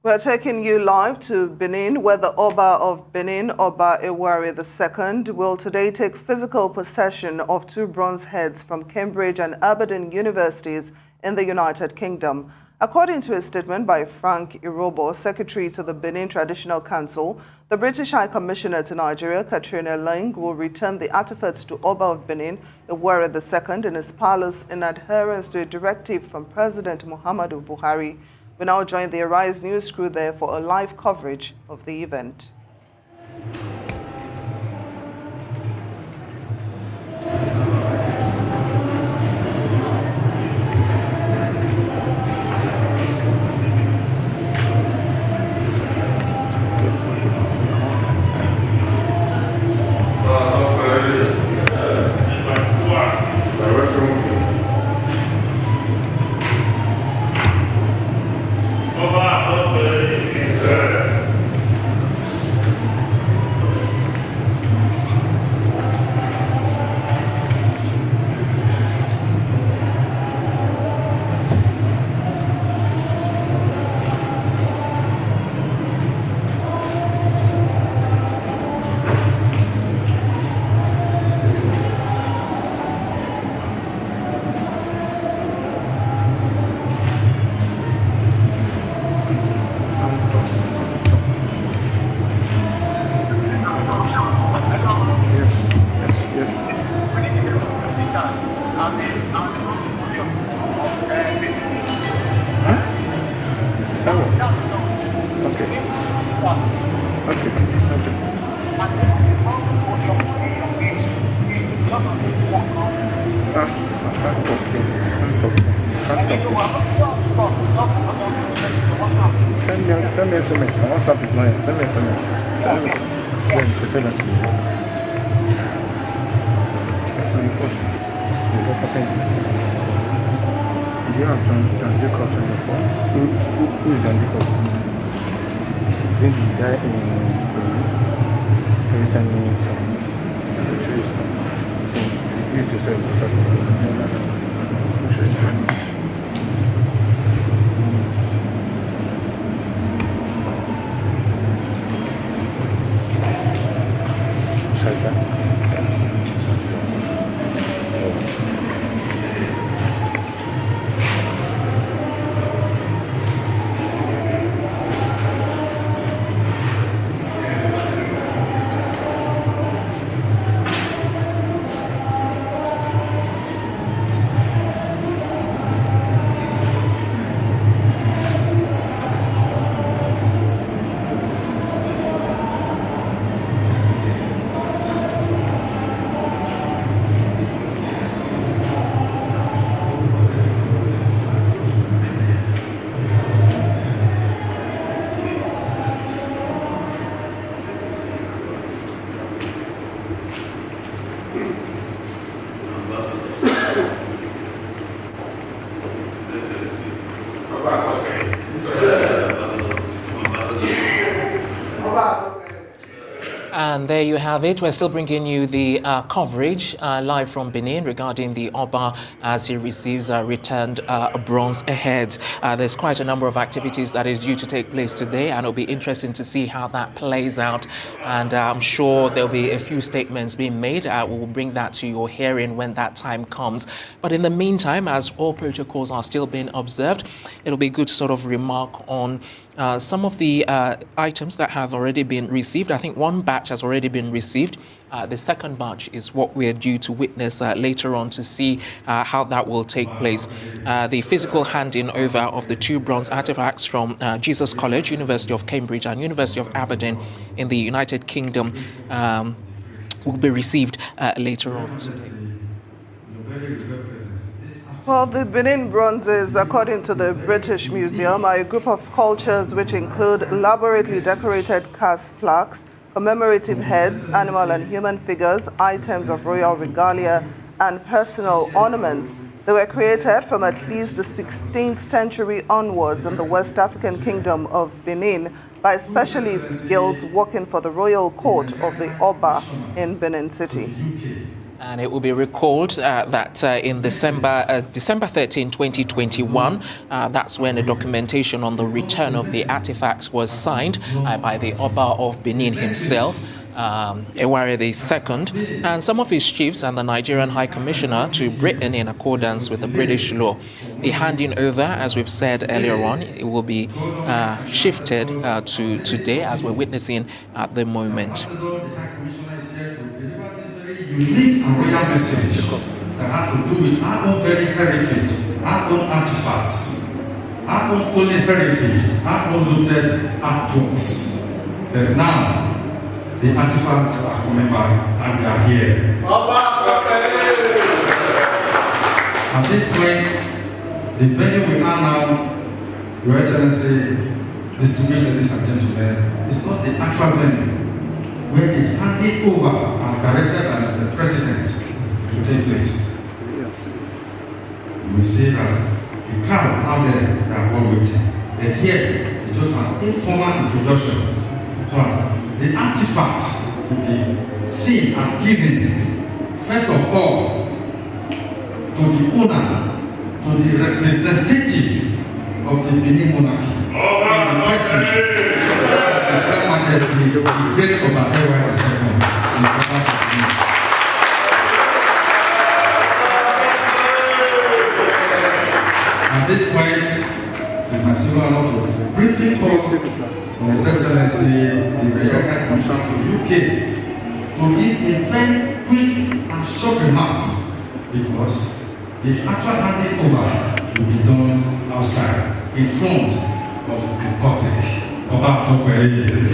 We're taking you live to Benin, where the Oba of Benin, Oba Ewuare II, will today take physical possession of 2 bronze heads from Cambridge and Aberdeen universities in the United Kingdom. According to a statement by Frank Irobo, Secretary to the Benin Traditional Council, the British High Commissioner to Nigeria, Katrina Lang, will return the artifacts to Oba of Benin, Ewuare II, in his palace in adherence to a directive from President Muhammadu Buhari. We now join the Arise News crew there for a live coverage of the event. Send me SMS. My WhatsApp is mine. Send me SMS. Send it to me. It's 24. Do you have John Jacob on your phone? Who is John Jacob? Is it the guy in Benin? So you send me some. I'm sure you just said I'm sure you. And there you have it. We're still bringing you the coverage live from Benin regarding the Oba as he receives returned bronze heads. There's quite a number of activities that is due to take place today, and it'll be interesting to see how that plays out. And I'm sure there'll be a few statements being made. We'll bring that to your hearing when that time comes. But in the meantime, as all protocols are still being observed, it'll be good to sort of remark on some of the items that have already been received. I think one batch has already been received. The second batch is what we're due to witness later on to see how that will take place. The physical handing over of the 2 bronze artifacts from Jesus College, University of Cambridge and University of Aberdeen in the United Kingdom will be received later on. Well, the Benin bronzes, according to the British Museum, are a group of sculptures which include elaborately decorated cast plaques, commemorative heads, animal and human figures, items of royal regalia, and personal ornaments. They were created from at least the 16th century onwards in the West African Kingdom of Benin by specialist guilds working for the royal court of the Oba in Benin City. And it will be recalled that in December 13, 2021, that's when a documentation on the return of the artifacts was signed by the Oba of Benin himself, Ewuare II, and some of his chiefs and the Nigerian High Commissioner to Britain in accordance with the British law. The handing over, as we've said earlier on, it will be shifted to today as we're witnessing at the moment. Unique and royal message that has to do with our own very heritage, our own artifacts, our own stolen heritage, our own looted artworks. That now the artifacts are coming back and they are here. At this point, the venue we are now, Your Excellency, distinguished ladies and gentlemen, is not the actual venue where the handing over as directed by Mr. President to take place. We say that the crowd out there that are all waiting, and here is just an informal introduction. So the artifact will be seen and given, first of all, to the owner, to the representative of the Benin monarchy, and the person His Royal Majesty, the great Oba Ewuare II. At this point, it is my single honor to briefly call on His Excellency, the Nigerian High Commissioner to UK, to give a very quick and short remarks, because the actual handing over will be done outside, in front of the public. Oba of Benin.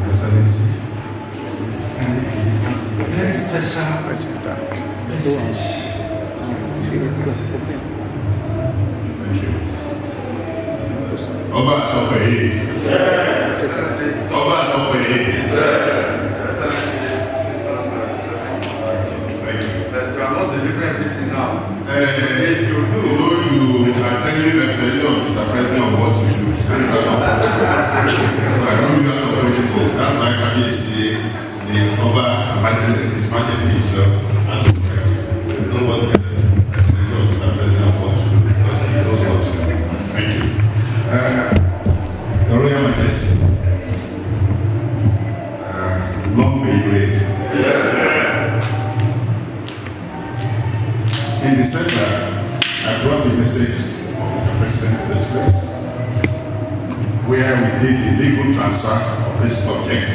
Excellency, is kindly give a very special message. Thank you. Oba of Benin. Oba of Benin. Thank you. You are not delivering everything now. You are telling the representative of Mr. President of what to do. That is not protocol. So I rule you out of protocol. That's why Kabi is the Oba, His Majesty himself, and to correct. No one tells the representative of Mr. President what to do, because he knows what to do. Thank you. Your Royal Majesty, long may you reign. In December, I brought a message of Mr. President to this place, where we did the legal transfer of this object,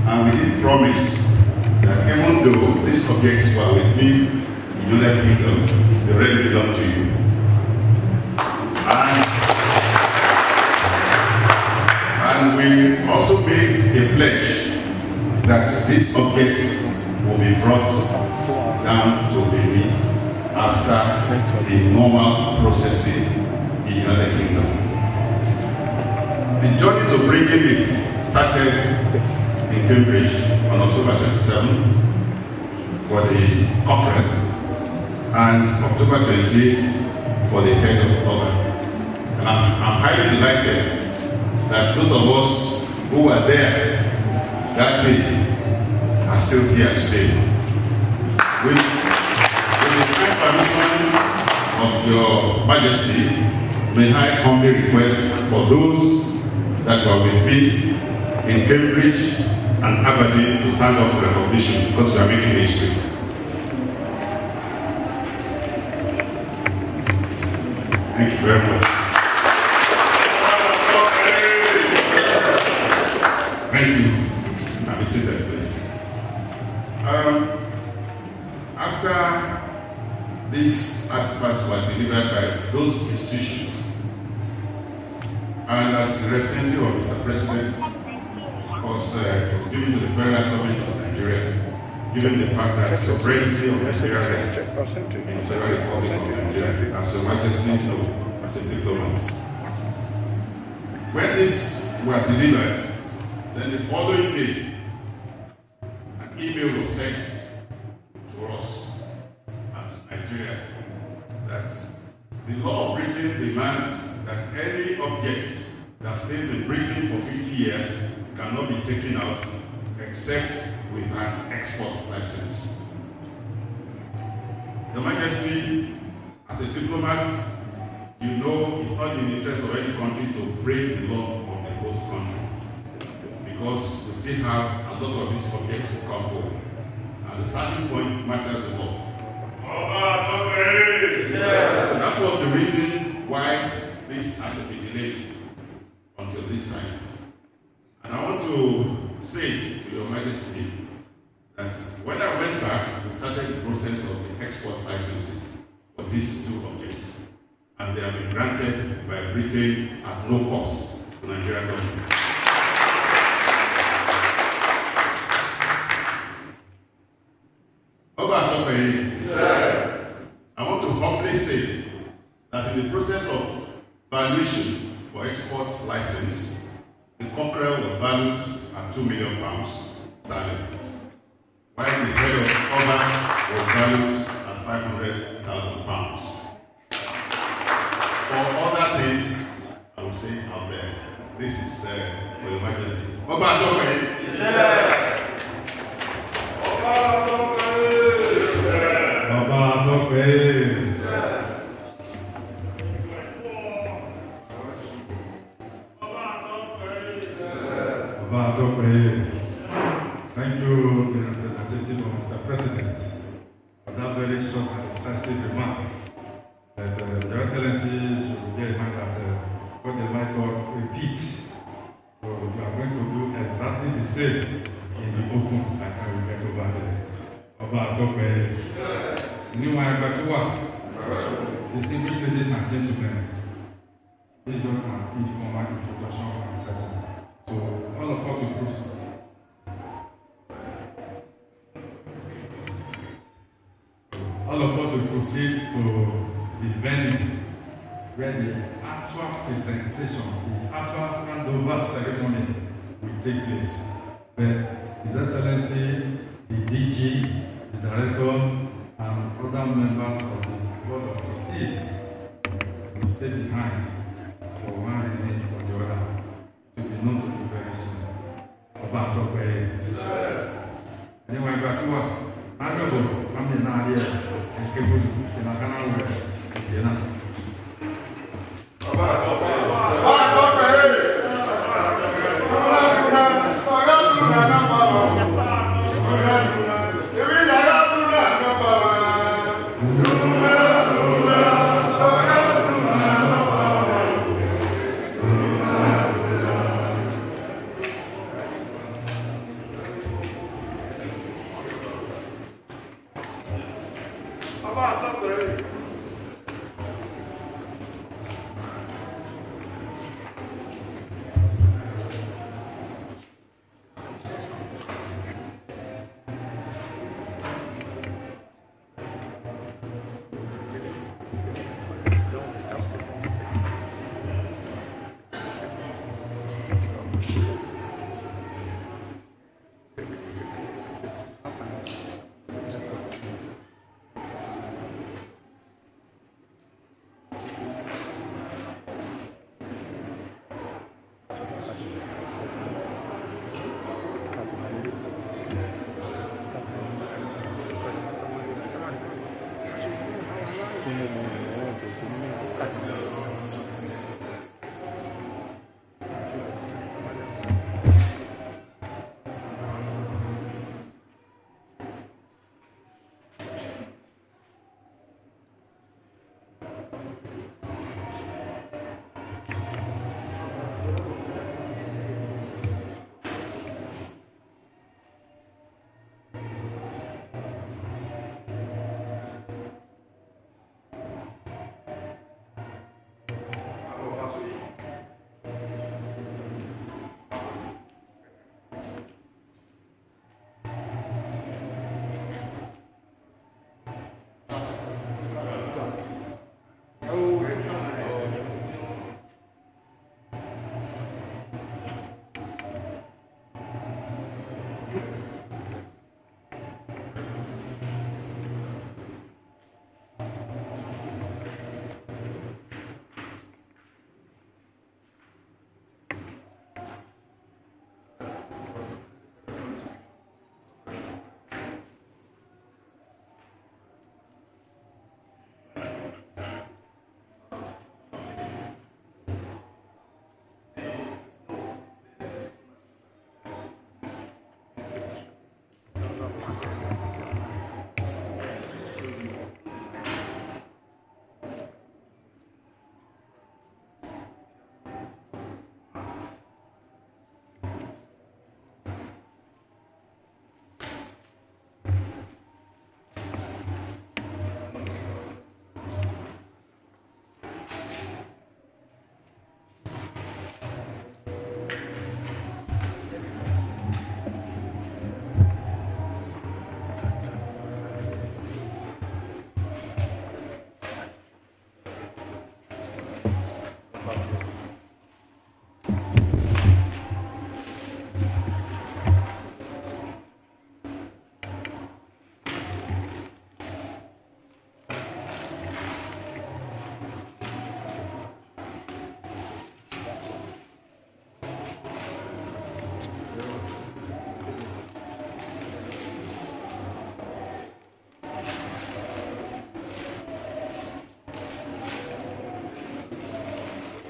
and we did promise that even though these objects were with me in the United Kingdom, they already belong to you. And we also made a pledge that these objects will be brought down to Benin after the normal processing in the United Kingdom. The journey to bringing it started in Cambridge on October 27 for the cockrel and October 28 for the head of Oba. And I'm highly delighted that those of us who were there that day are still here today. With the kind permission of Your Majesty, may I humbly request for those that were with me in Cambridge and Aberdeen to stand up for recognition, because we are making history. Thank you very much. Thank you. Can be seated, please. After these artifacts were delivered by those institutions, and as the representative of Mr. President was given to the federal government of Nigeria, given the fact that sovereignty of Nigeria rests in the Federal Republic of Nigeria, as Your Majesty knows, as a diplomat. When these were delivered, then the following day, an email was sent to us as Nigeria that the law of Britain demands that any object that stays in Britain for 50 years cannot be taken out except with an export license. Your Majesty, as a diplomat, you know it's not in the interest of any country to break the law of the host country, because we still have a lot of these objects to come home. And the starting point matters a lot. So that was the reason why this has to be delayed until this time. And I want to say to Your Majesty that when I went back, we started the process of the export licenses for these two objects. And they have been granted by Britain at no cost to the Nigerian government. Oba Ewuare, I want to humbly say that in the process of valuation for export license, the cockrel was valued at £2 million sterling, while the head of Oba was valued at £500,000. For other things, I will say out there, this is for Your Majesty. Oba Ewuare. Thank you, the representative of Mr. President, for that very short and decisive remark. That Your Excellency should bear in mind that what the might God repeats. So you are going to do exactly the same in the open like how we get over there. Oba Ewuare. New Ewuare. Distinguished ladies and gentlemen, this is just an informal introduction and setting. So all of us will proceed. All of us will proceed to the venue where the actual presentation, the actual handover ceremony will take place. But His Excellency, the DG, the Director, and other members of the Board of Trustees will stay behind for one reason or the other, to be known to you very soon. Oba Ewuare. Anyway, got to work. I'm going to come in here and give you the Nakana way.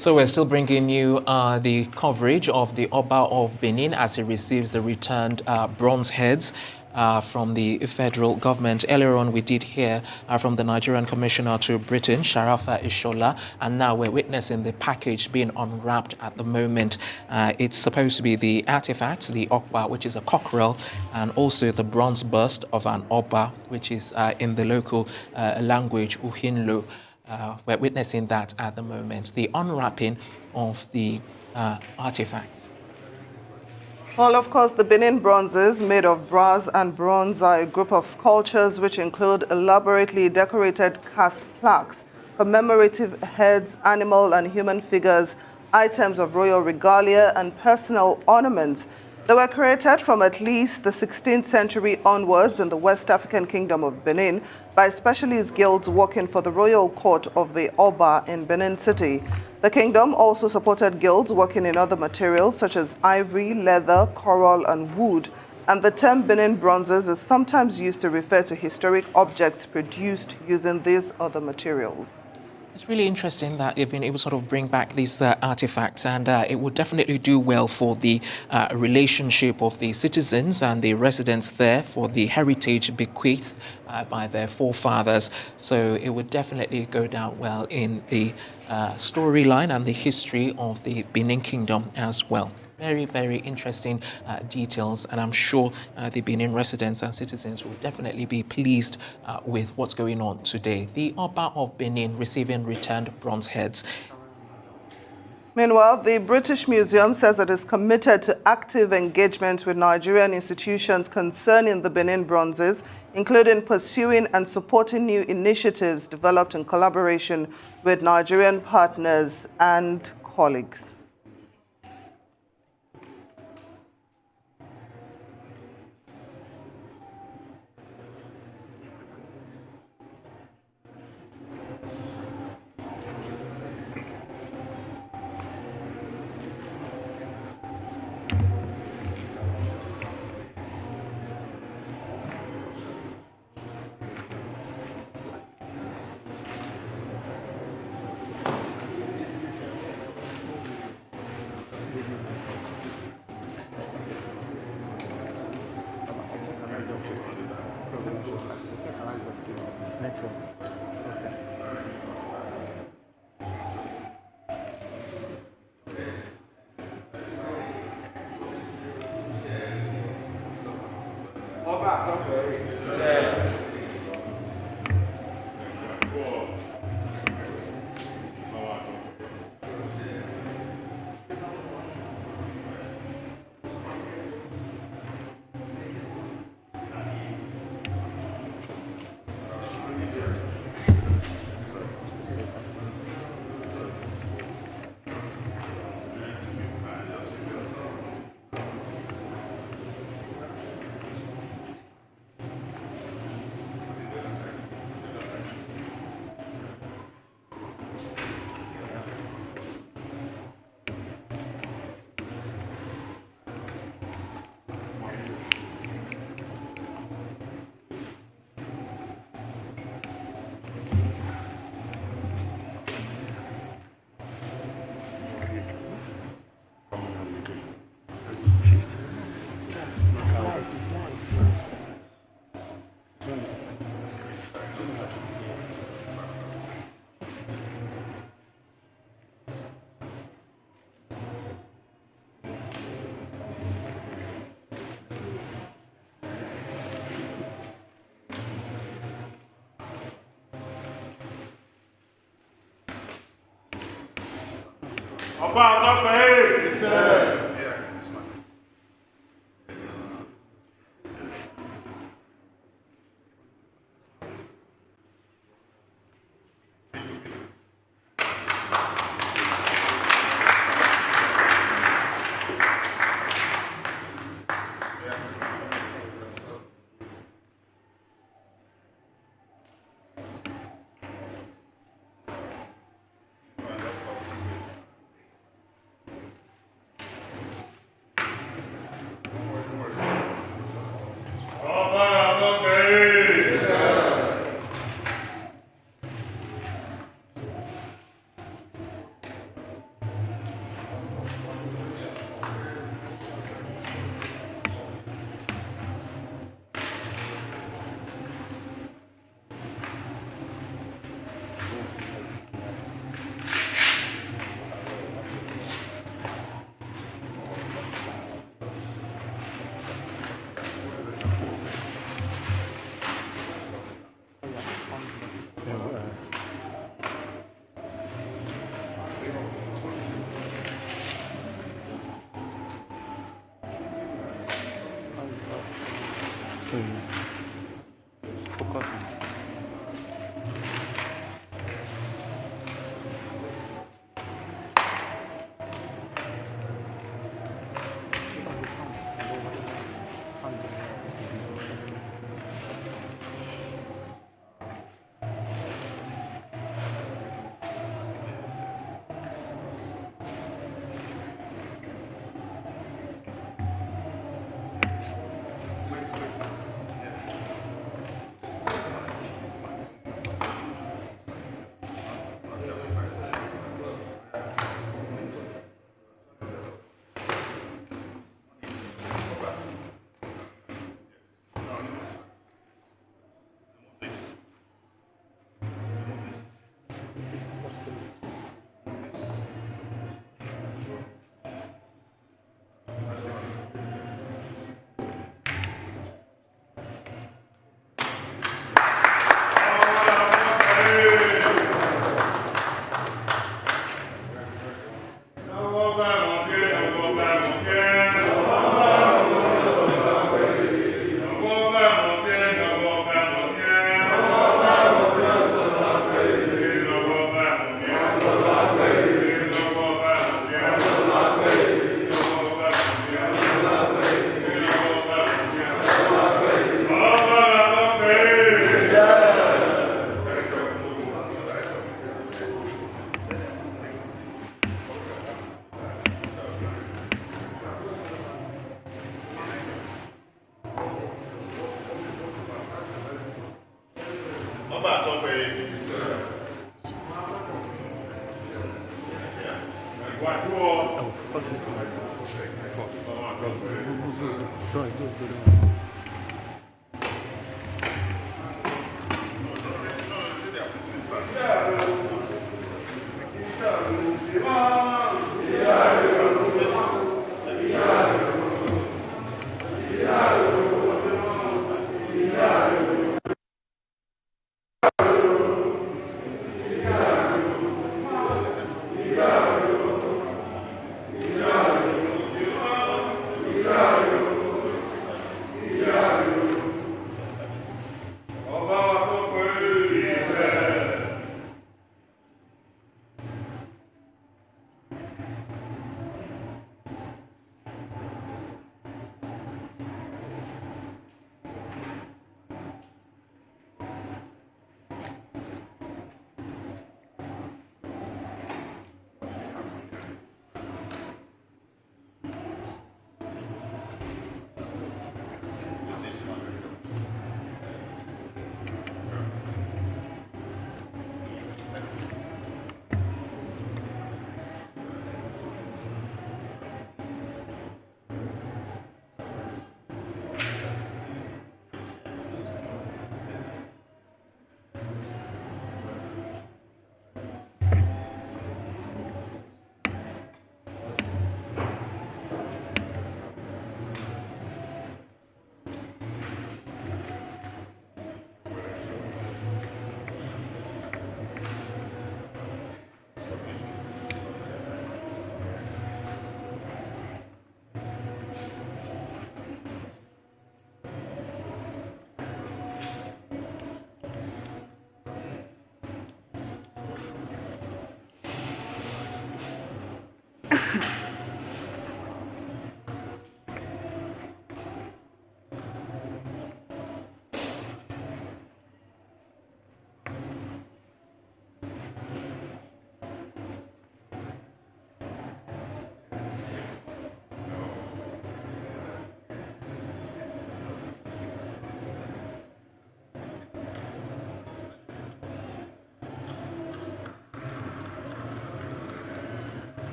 So we're still bringing you the coverage of the Oba of Benin as he receives the returned bronze heads from the federal government. Earlier on, we did hear from the Nigerian Commissioner to Britain, Sharafa Ishola, and now we're witnessing the package being unwrapped at the moment. It's supposed to be the artifacts, the Oba, which is a cockrel, and also the bronze bust of an Oba, which is in the local language, Uhinlo. We're witnessing that at the moment, the unwrapping of the artifacts. Well, of course, the Benin bronzes made of brass and bronze are a group of sculptures which include elaborately decorated cast plaques, commemorative heads, animal and human figures, items of royal regalia, and personal ornaments. They were created from at least the 16th century onwards in the West African Kingdom of Benin by specialist guilds working for the royal court of the Oba in Benin City. The kingdom also supported guilds working in other materials such as ivory, leather, coral, and wood. And the term Benin bronzes is sometimes used to refer to historic objects produced using these other materials. It's really interesting that you've been able to sort of bring back these artifacts, and it would definitely do well for the relationship of the citizens and the residents there for the heritage bequeathed by their forefathers. So it would definitely go down well in the storyline and the history of the Benin Kingdom as well. Very, very interesting details, and I'm sure the Benin residents and citizens will definitely be pleased with what's going on today. The Oba of Benin receiving returned bronze heads. Meanwhile, the British Museum says it is committed to active engagement with Nigerian institutions concerning the Benin bronzes, including pursuing and supporting new initiatives developed in collaboration with Nigerian partners and colleagues. Oba of Benin.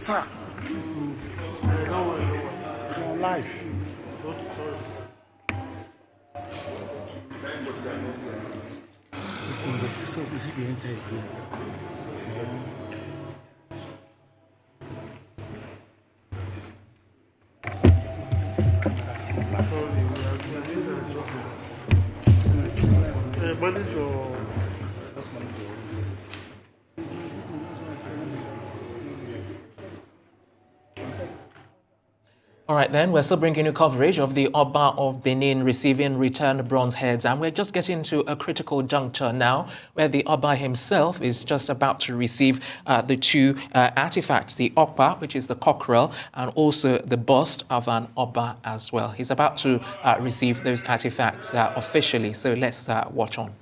Sir, your life. All right, then, we're still bringing you coverage of the Oba of Benin receiving returned bronze heads. And we're just getting to a critical juncture now where the Oba himself is just about to receive the two artifacts, the Okpa, which is the cockrel, and also the bust of an Oba as well. He's about to receive those artifacts officially. So let's watch on.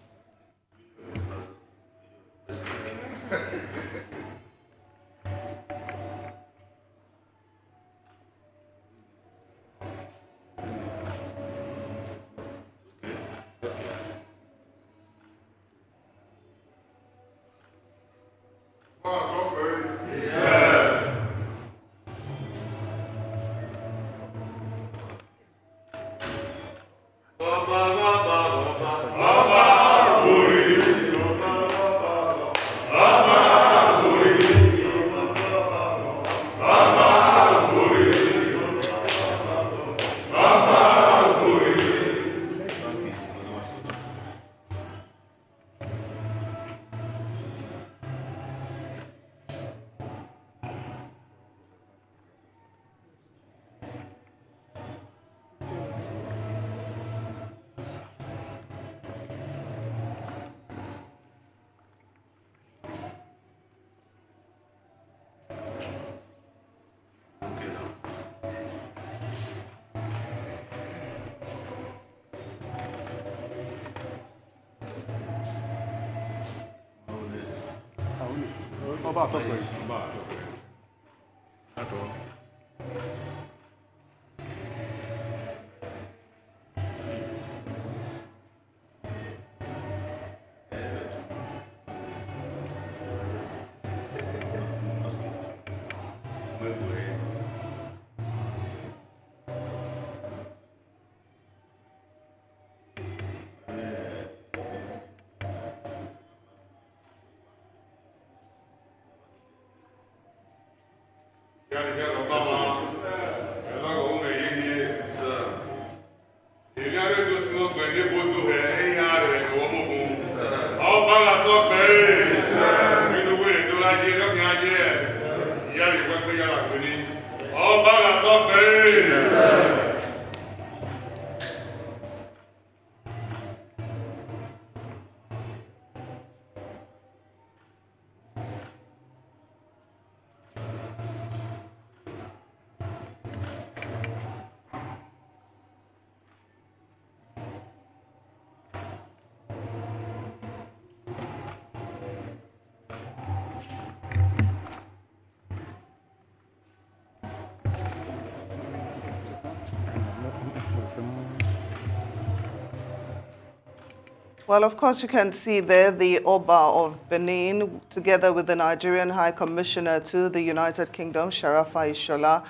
Well, of course, you can see there the Oba of Benin, together with the Nigerian High Commissioner to the United Kingdom, Sharafa Ishola,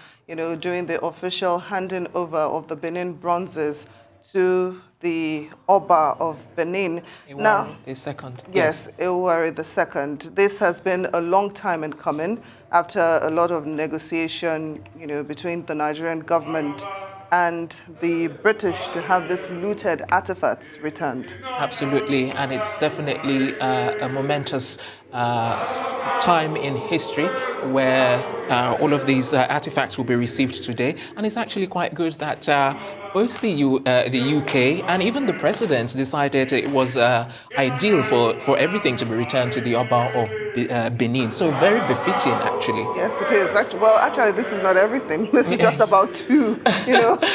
doing the official handing over of the Benin bronzes to the Oba of Benin. Ewuare the second. Yes, Ewuare the second. This has been a long time in coming after a lot of negotiation, between the Nigerian government and the British to have this looted artifacts returned. Absolutely, and it's definitely a momentous time in history where all of these artifacts will be received today. And it's actually quite good that both the UK and even the president decided it was ideal for everything to be returned to the Oba of Benin. So very befitting, actually. Yes, it is. Actually, this is not everything. This is just about two,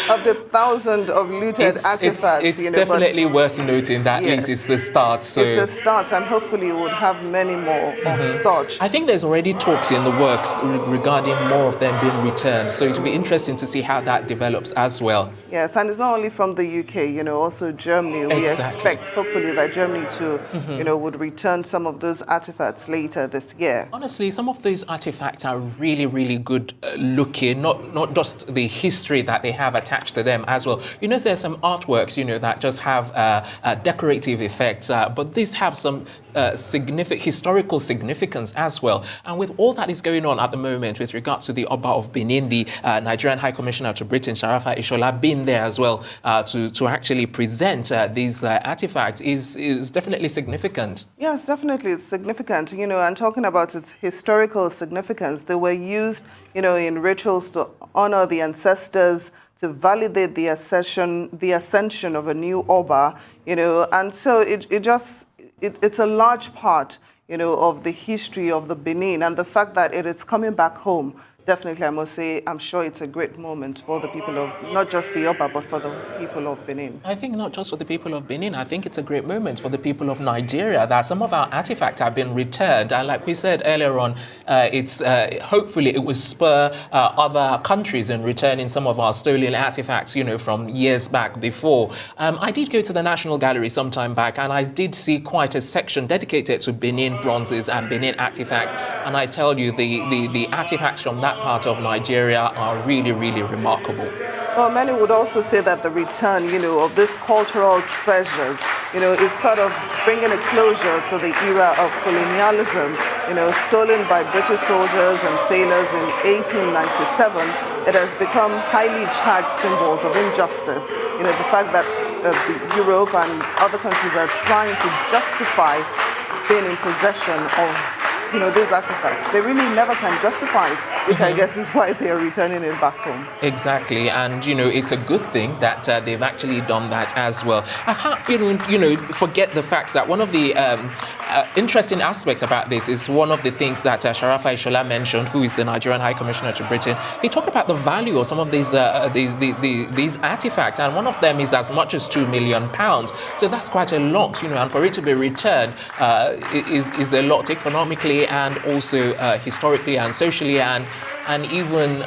of the thousands of looted artifacts. It's definitely worth noting that at least it's the start. So it's a start, and hopefully we'll have many more more of such. I think there's already talks in the works regarding more of them being returned. So it will be interesting to see how that develops as well. Yes, and it's not only from the UK, also Germany. We Exactly. expect, hopefully, that Germany too, would return some of those artifacts later this year. Honestly, some of these artifacts are really, really good looking, not just the history that they have attached to them as well. There's some artworks, that just have decorative effects, but these have some significant historical significance as well. And with all that is going on at the moment with regards to the Oba of Benin, the Nigerian High Commissioner to Britain, Sharafa Ishola, being there as well to actually present these artifacts is definitely significant. Yes, definitely, it's significant. And talking about its historical significance, they were used, in rituals to honor the ancestors, to validate the ascension of a new Oba, and so it's a large part, of the history of the Benin, and the fact that it is coming back home. Definitely, I must say, I'm sure it's a great moment for the people of, not just the Oba, but for the people of Benin. I think not just for the people of Benin, I think it's a great moment for the people of Nigeria that some of our artifacts have been returned. And like we said earlier on, hopefully it will spur other countries in returning some of our stolen artifacts, from years back before. I did go to the National Gallery some time back, and I did see quite a section dedicated to Benin bronzes and Benin artifacts. And I tell you, the artifacts from that part of Nigeria are really, really remarkable. Well, many would also say that the return, of these cultural treasures, is sort of bringing a closure to the era of colonialism, stolen by British soldiers and sailors in 1897. It has become highly charged symbols of injustice. The fact that Europe and other countries are trying to justify being in possession of these artifacts. They really never can justify it, which I guess is why they are returning it back home. Exactly, and it's a good thing that they've actually done that as well. I can't even forget the fact that one of the interesting aspects about this is one of the things that Sharafa Ishola mentioned, who is the Nigerian High Commissioner to Britain. He talked about the value of some of these artifacts, and one of them is as much as £2 million. So that's quite a lot, and for it to be returned is a lot economically and also historically and socially, and even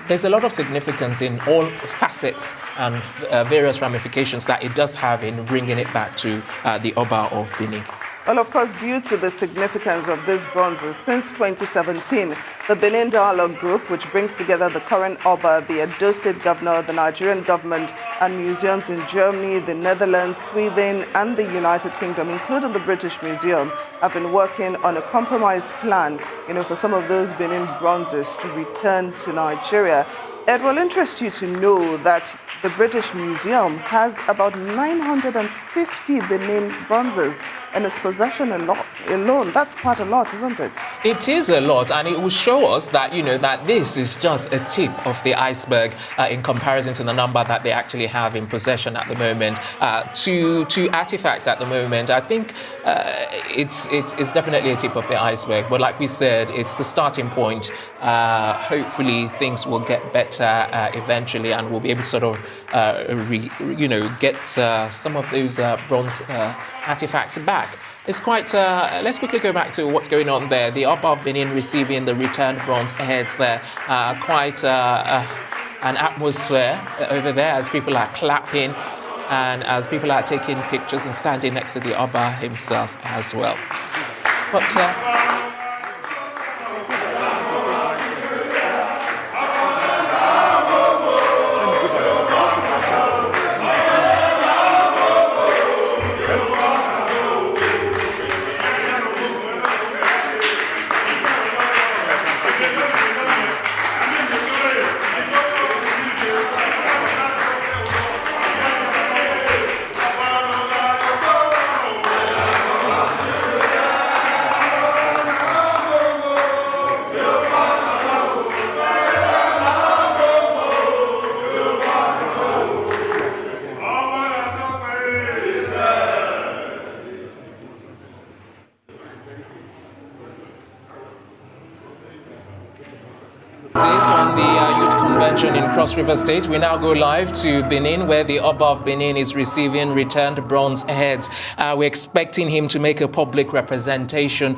there's a lot of significance in all facets and various ramifications that it does have in bringing it back to the Oba of Benin. Well, of course, due to the significance of these bronzes, since 2017, the Benin Dialogue Group, which brings together the current Oba, the Edo State Governor, the Nigerian government, and museums in Germany, the Netherlands, Sweden, and the United Kingdom, including the British Museum, have been working on a compromise plan, for some of those Benin bronzes to return to Nigeria. It will interest you to know that the British Museum has about 950 Benin bronzes in its possession alone. That's quite a lot, isn't it? It is a lot, and it will show us that, that this is just a tip of the iceberg in comparison to the number that they actually have in possession at the moment. Two artifacts at the moment. I think it's definitely a tip of the iceberg, but like we said, it's the starting point. Hopefully things will get better eventually, and we'll be able to sort of get some of those bronze artifacts back. It's quite, let's quickly go back to what's going on there. The Oba of Benin receiving the returned bronze heads there. Quite an atmosphere over there as people are clapping and as people are taking pictures and standing next to the Oba himself as well. But Cross River State. We now go live to Benin, where the Oba of Benin is receiving returned bronze heads. We're expecting him to make a public representation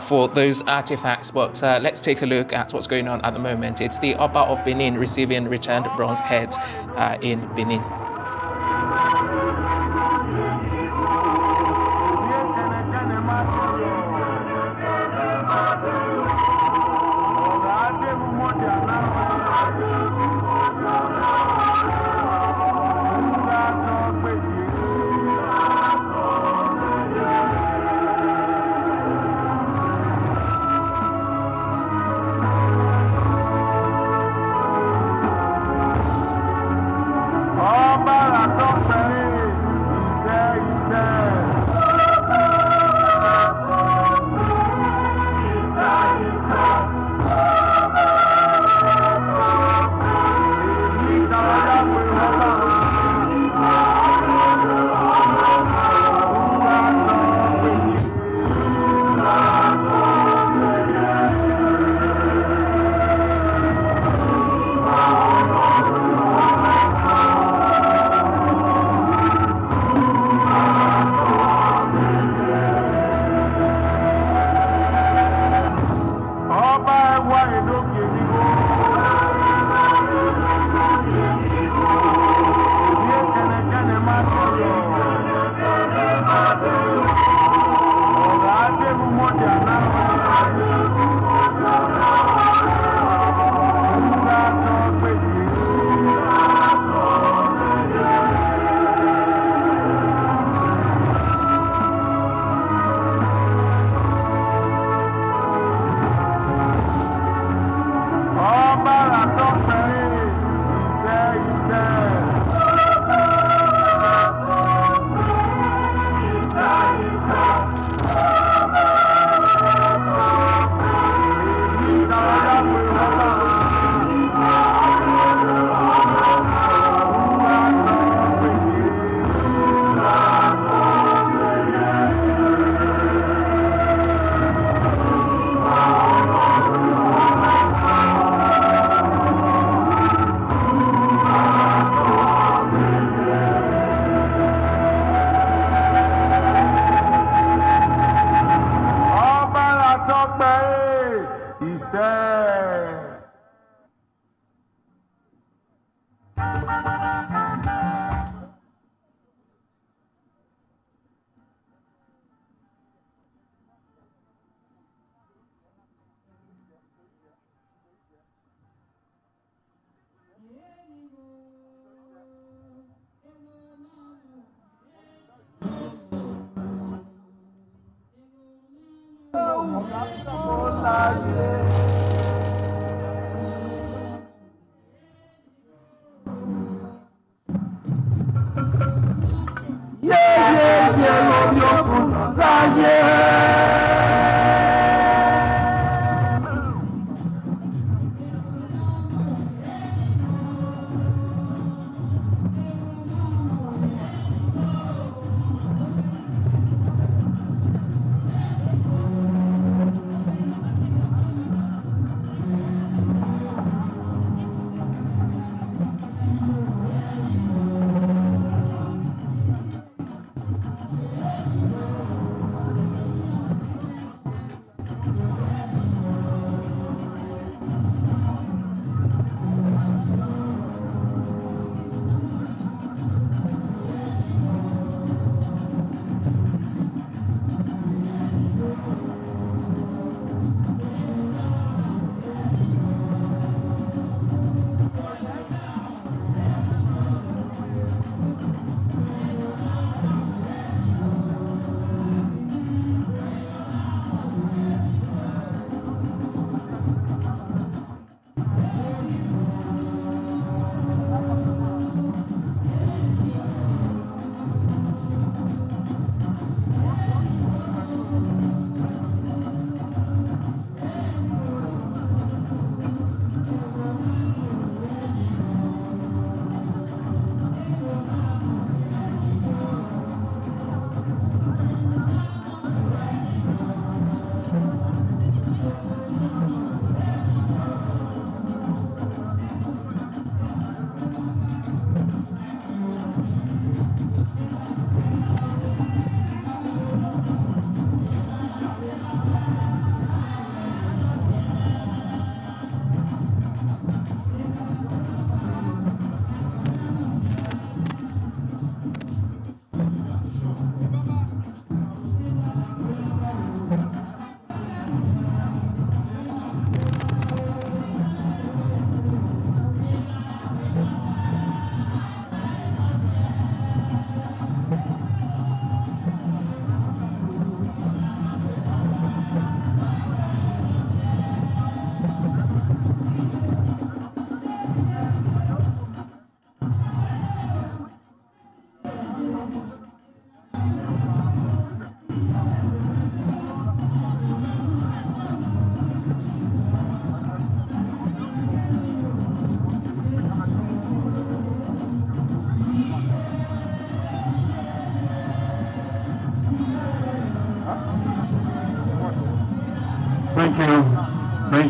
for those artifacts, but let's take a look at what's going on at the moment. It's the Oba of Benin receiving returned bronze heads in Benin.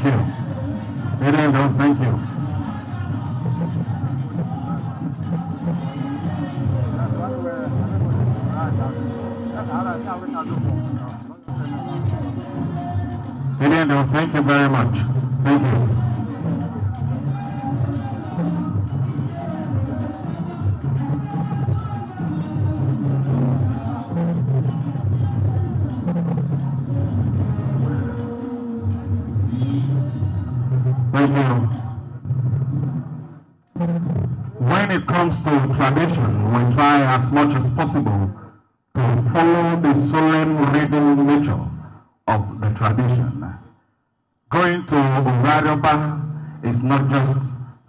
Thank you. Thank you. Thank you very much. Thank you. Thank you. When it comes to tradition, we try as much as possible to follow the solemn reading nature of the tradition. Going to Oba is not just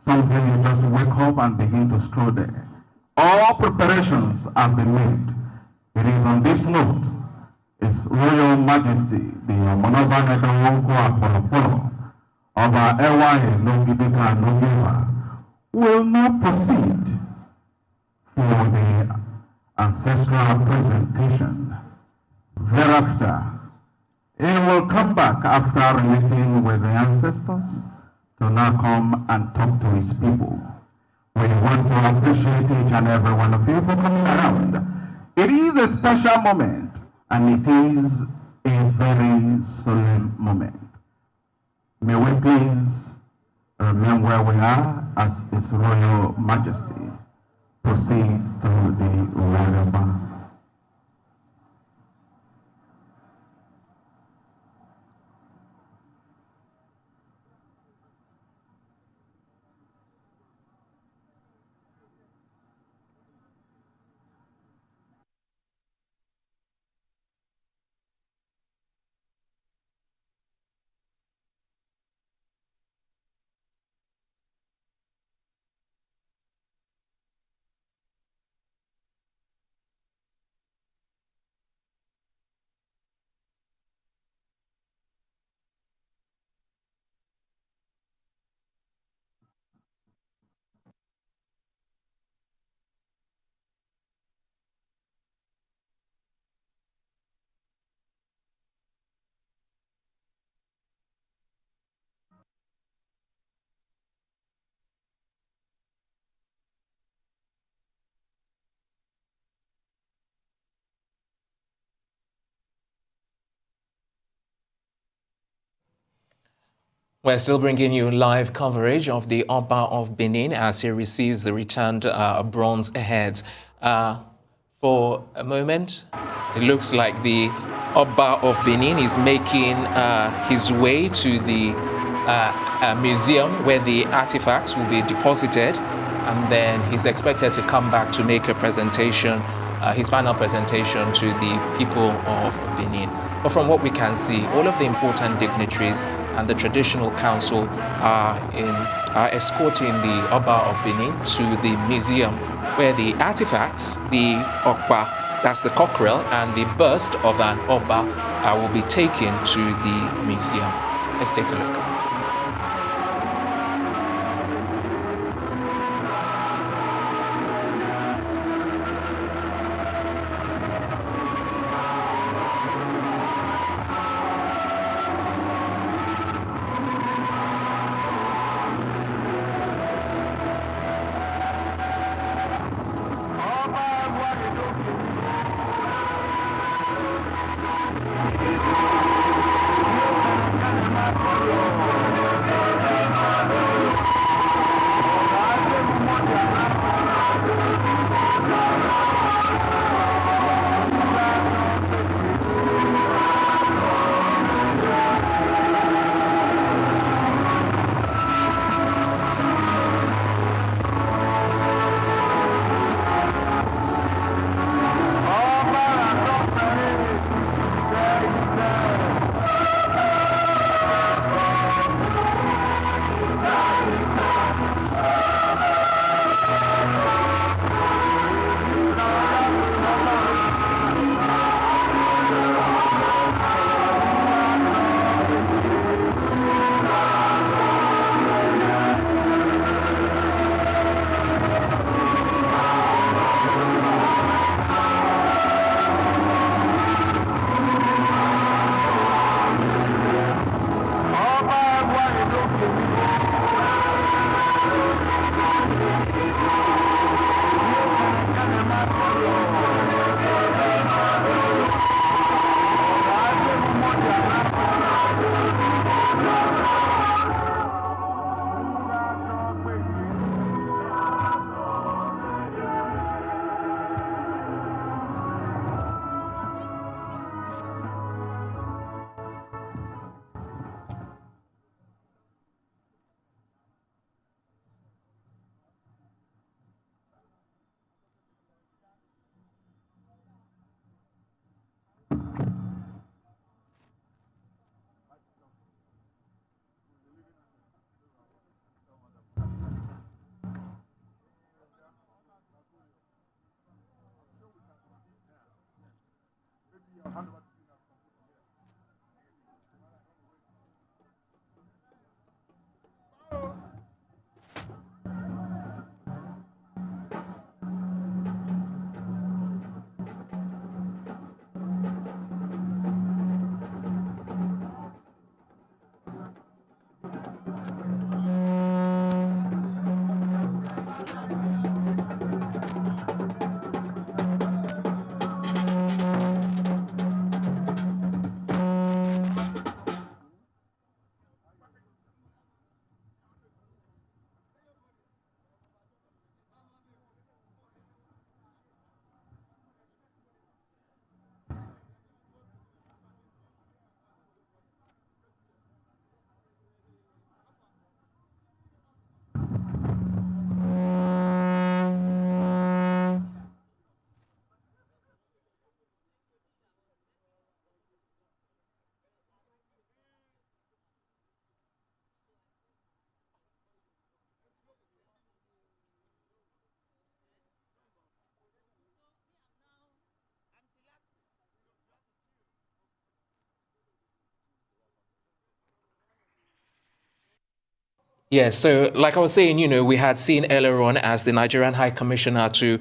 something you just wake up and begin to stroll there. All preparations have been made. It is on this note, His Royal Majesty, the monarch Oba Ewuare will now proceed for the ancestral presentation. Thereafter, he will come back after meeting with the ancestors to now come and talk to his people. We want to appreciate each and every one of you for coming around. It is a special moment, and it is a very solemn moment. May we please remain where we are as His Royal Majesty proceeds to the royal bar. We're still bringing you live coverage of the Oba of Benin as he receives the returned bronze heads. For a moment, it looks like the Oba of Benin is making his way to the museum where the artifacts will be deposited, and then he's expected to come back to make a presentation, his final presentation to the people of Benin. But from what we can see, all of the important dignitaries and the traditional council are escorting the Oba of Benin to the museum where the artifacts, the Okpa, that's the cockrel, and the bust of an Oba will be taken to the museum. Let's take a look. Yeah, so like I was saying, we had seen earlier on as the Nigerian High Commissioner to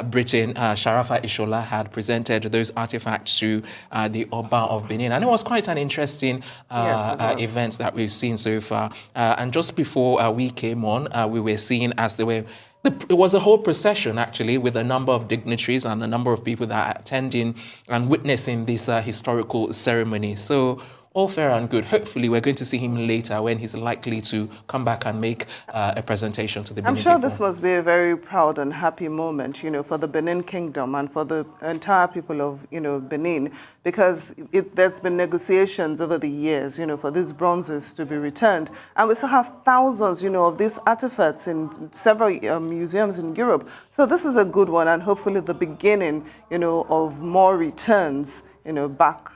Britain, Sharafa Ishola, had presented those artifacts to the Oba of Benin. And it was quite an interesting event that we've seen so far. And just before we came on, we were seeing as they were it was a whole procession, actually, with a number of dignitaries and a number of people that are attending and witnessing this historical ceremony. So all fair and good. Hopefully, we're going to see him later when he's likely to come back and make a presentation to the Benin I'm sure people. this must be a very proud and happy moment, for the Benin Kingdom and for the entire people of, Benin, because there's been negotiations over the years, for these bronzes to be returned. And we still have thousands, of these artifacts in several museums in Europe. So this is a good one, and hopefully the beginning, of more returns, back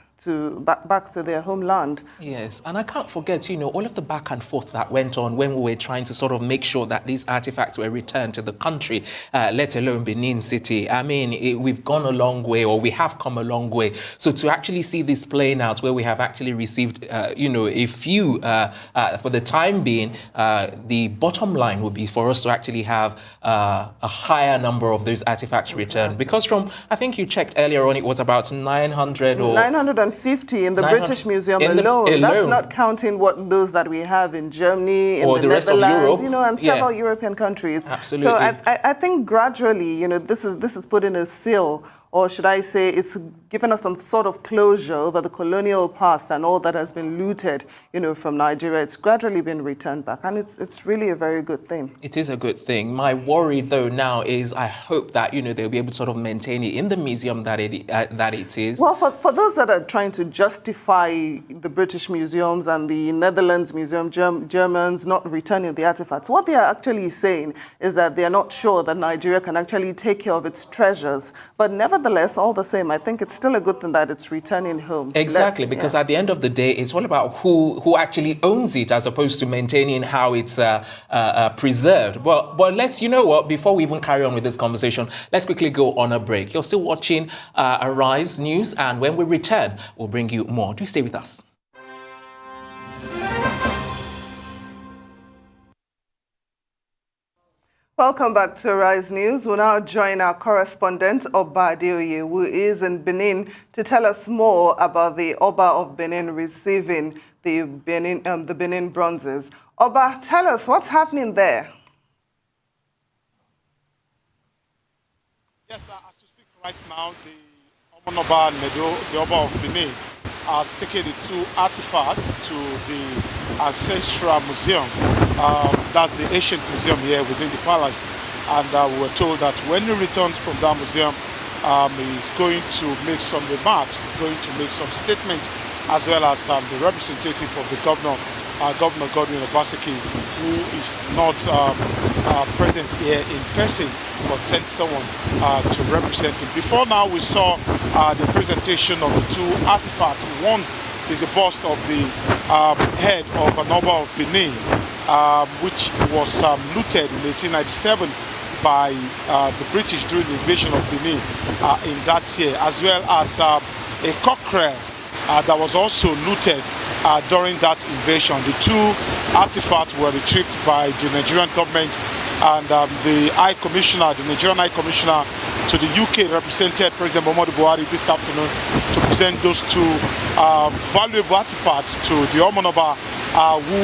to their homeland. Yes, and I can't forget, all of the back and forth that went on when we were trying to sort of make sure that these artifacts were returned to the country, let alone Benin City. I mean, we've gone a long way, or we have come a long way. So to actually see this playing out where we have actually received, a few, for the time being, the bottom line would be for us to actually have a higher number of those artifacts returned. Because I think you checked earlier on, it was about 900 or... 950 in the British Museum alone. That's not counting those that we have in Germany, in the Netherlands, and several European countries. Absolutely. So I think gradually, this is putting a seal, or should I say, it's given us some sort of closure over the colonial past and all that has been looted, from Nigeria. It's gradually been returned back, and it's really a very good thing. It is a good thing. My worry, though, now is I hope that, they'll be able to sort of maintain it in the museum that it is. Well, for those that are trying to justify the British museums and the Netherlands museum, Germans not returning the artifacts, what they are actually saying is that they are not sure that Nigeria can actually take care of its treasures. But nevertheless, all the same, I think it's still a good thing that it's returning home. Exactly, because at the end of the day, it's all about who actually owns it as opposed to maintaining how it's preserved. But let's, before we even carry on with this conversation, let's quickly go on a break. You're still watching Arise News, and when we return, we'll bring you more. Do stay with us. Welcome back to Arise News. We'll now join our correspondent, Oba Ewuare, who is in Benin, to tell us more about the Oba of Benin receiving the Benin bronzes. Oba, tell us what's happening there. Yes, as we speak right now, the Oba of Benin has taken the two artifacts to the Ancestral Museum. That's the ancient museum here within the palace. And we were told that when he returns from that museum, he's going to make some remarks, he's going to make some statements, as well as the representative of the Governor Godwin Obaseki, who is not present here in person, but sent someone to represent him. Before now, we saw the presentation of the two artifacts. One is the bust of the head of an Oba of Benin, which was looted in 1897 by the British during the invasion of Benin in that year, as well as a cockrel that was also looted during that invasion. The two artifacts were retrieved by the Nigerian government, and the Nigerian High Commissioner to the UK represented President Muhammadu Buhari this afternoon to present those two valuable artifacts to the Omonoba, who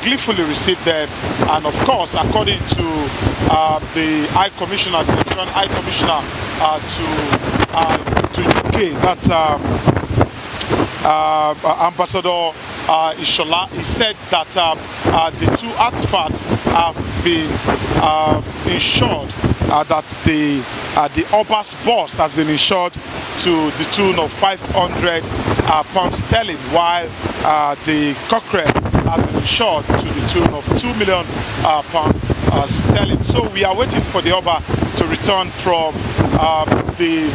gleefully received them. And of course, according to the High Commissioner, the Nigerian High Commissioner to UK, that's Ambassador Ishola, he said that the two artifacts have been insured, that the Oba's bust has been insured to the tune of 500 pounds sterling, while the cockrel has been insured to the tune of 2 million pounds sterling. So we are waiting for the Oba to return from the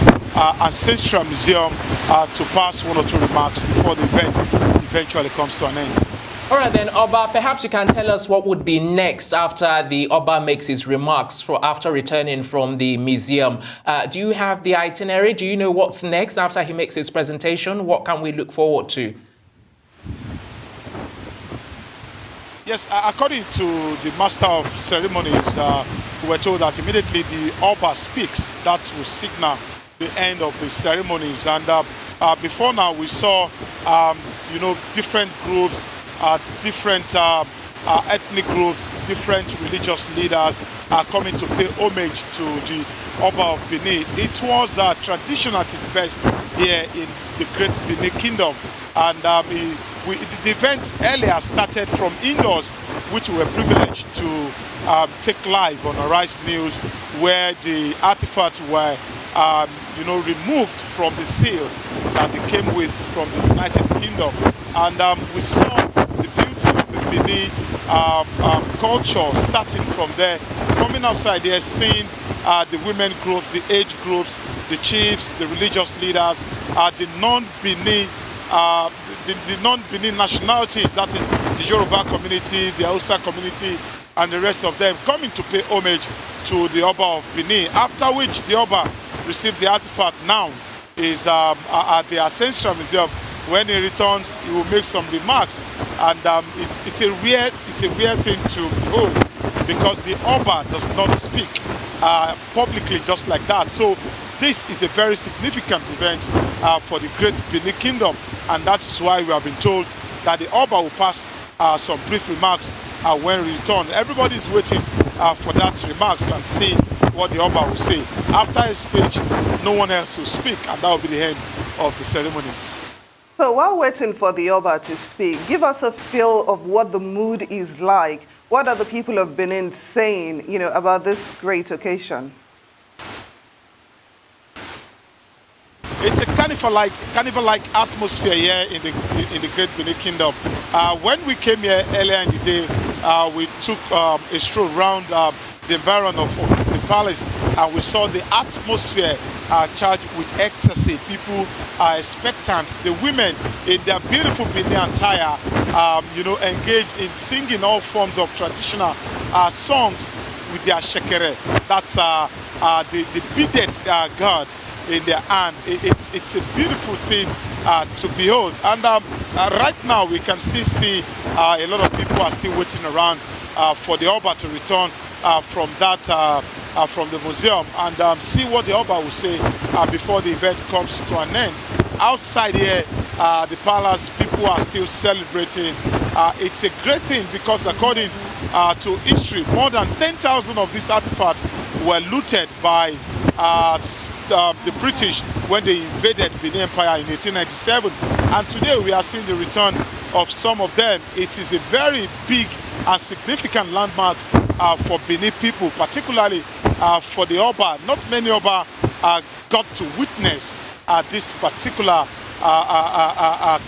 Ancestral Museum to pass one or two remarks before the event eventually comes to an end. All right then, Oba, perhaps you can tell us what would be next after the Oba makes his remarks after returning from the museum. Do you have the itinerary? Do you know what's next after he makes his presentation? What can we look forward to? Yes, according to the master of ceremonies, we were told that immediately the Oba speaks, that will signal the end of the ceremonies. And before now, we saw, different groups, different ethnic groups, different religious leaders are coming to pay homage to the Oba of Benin. It was tradition at its best here in the great Benin Kingdom. And the event earlier started from indoors, which we were privileged to take live on Arise News, where the artifacts were removed from the seal that they came with from the United Kingdom. And we saw the beauty of the Benin culture starting from there, coming outside there, seeing the women groups, the age groups, the chiefs, the religious leaders, the non-Benin the non-Benin nationalities, that is the Yoruba community, the Hausa community, and the rest of them, coming to pay homage to the Oba of Benin, after which the Oba received the artifact. Now is at the Ancestral Museum. When he returns, he will make some remarks, and it's a weird thing to behold, because the Oba does not speak publicly just like that. So this is a very significant event for the great Benin Kingdom, and that is why we have been told that the Oba will pass some brief remarks when we return. Everybody is waiting for that remarks and see what the Oba will say. After his speech, no one else will speak, and that will be the end of the ceremonies. So while waiting for the Oba to speak, give us a feel of what the mood is like. What are the people of Benin saying, about this great occasion? It's a carnival-like atmosphere here in the great Benin Kingdom. When we came here earlier in the day, we took a stroll around the environment of the palace, and we saw the atmosphere charged with ecstasy. People are expectant. The women in their beautiful Benin attire, engaged in singing all forms of traditional songs with their shekere. That's the beaded gourd in their hand. It's a beautiful thing to behold. And right now we can still see a lot of people are still waiting around for the Oba to return from the museum, and see what the Oba will say before the event comes to an end. Outside here, the palace, people are still celebrating. It's a great thing because according to history, more than 10,000 of these artifacts were looted by the British when they invaded Benin Empire in 1897, and today we are seeing the return of some of them. It is a very big and significant landmark for Benin people, particularly for the Oba. Not many Oba got to witness this particular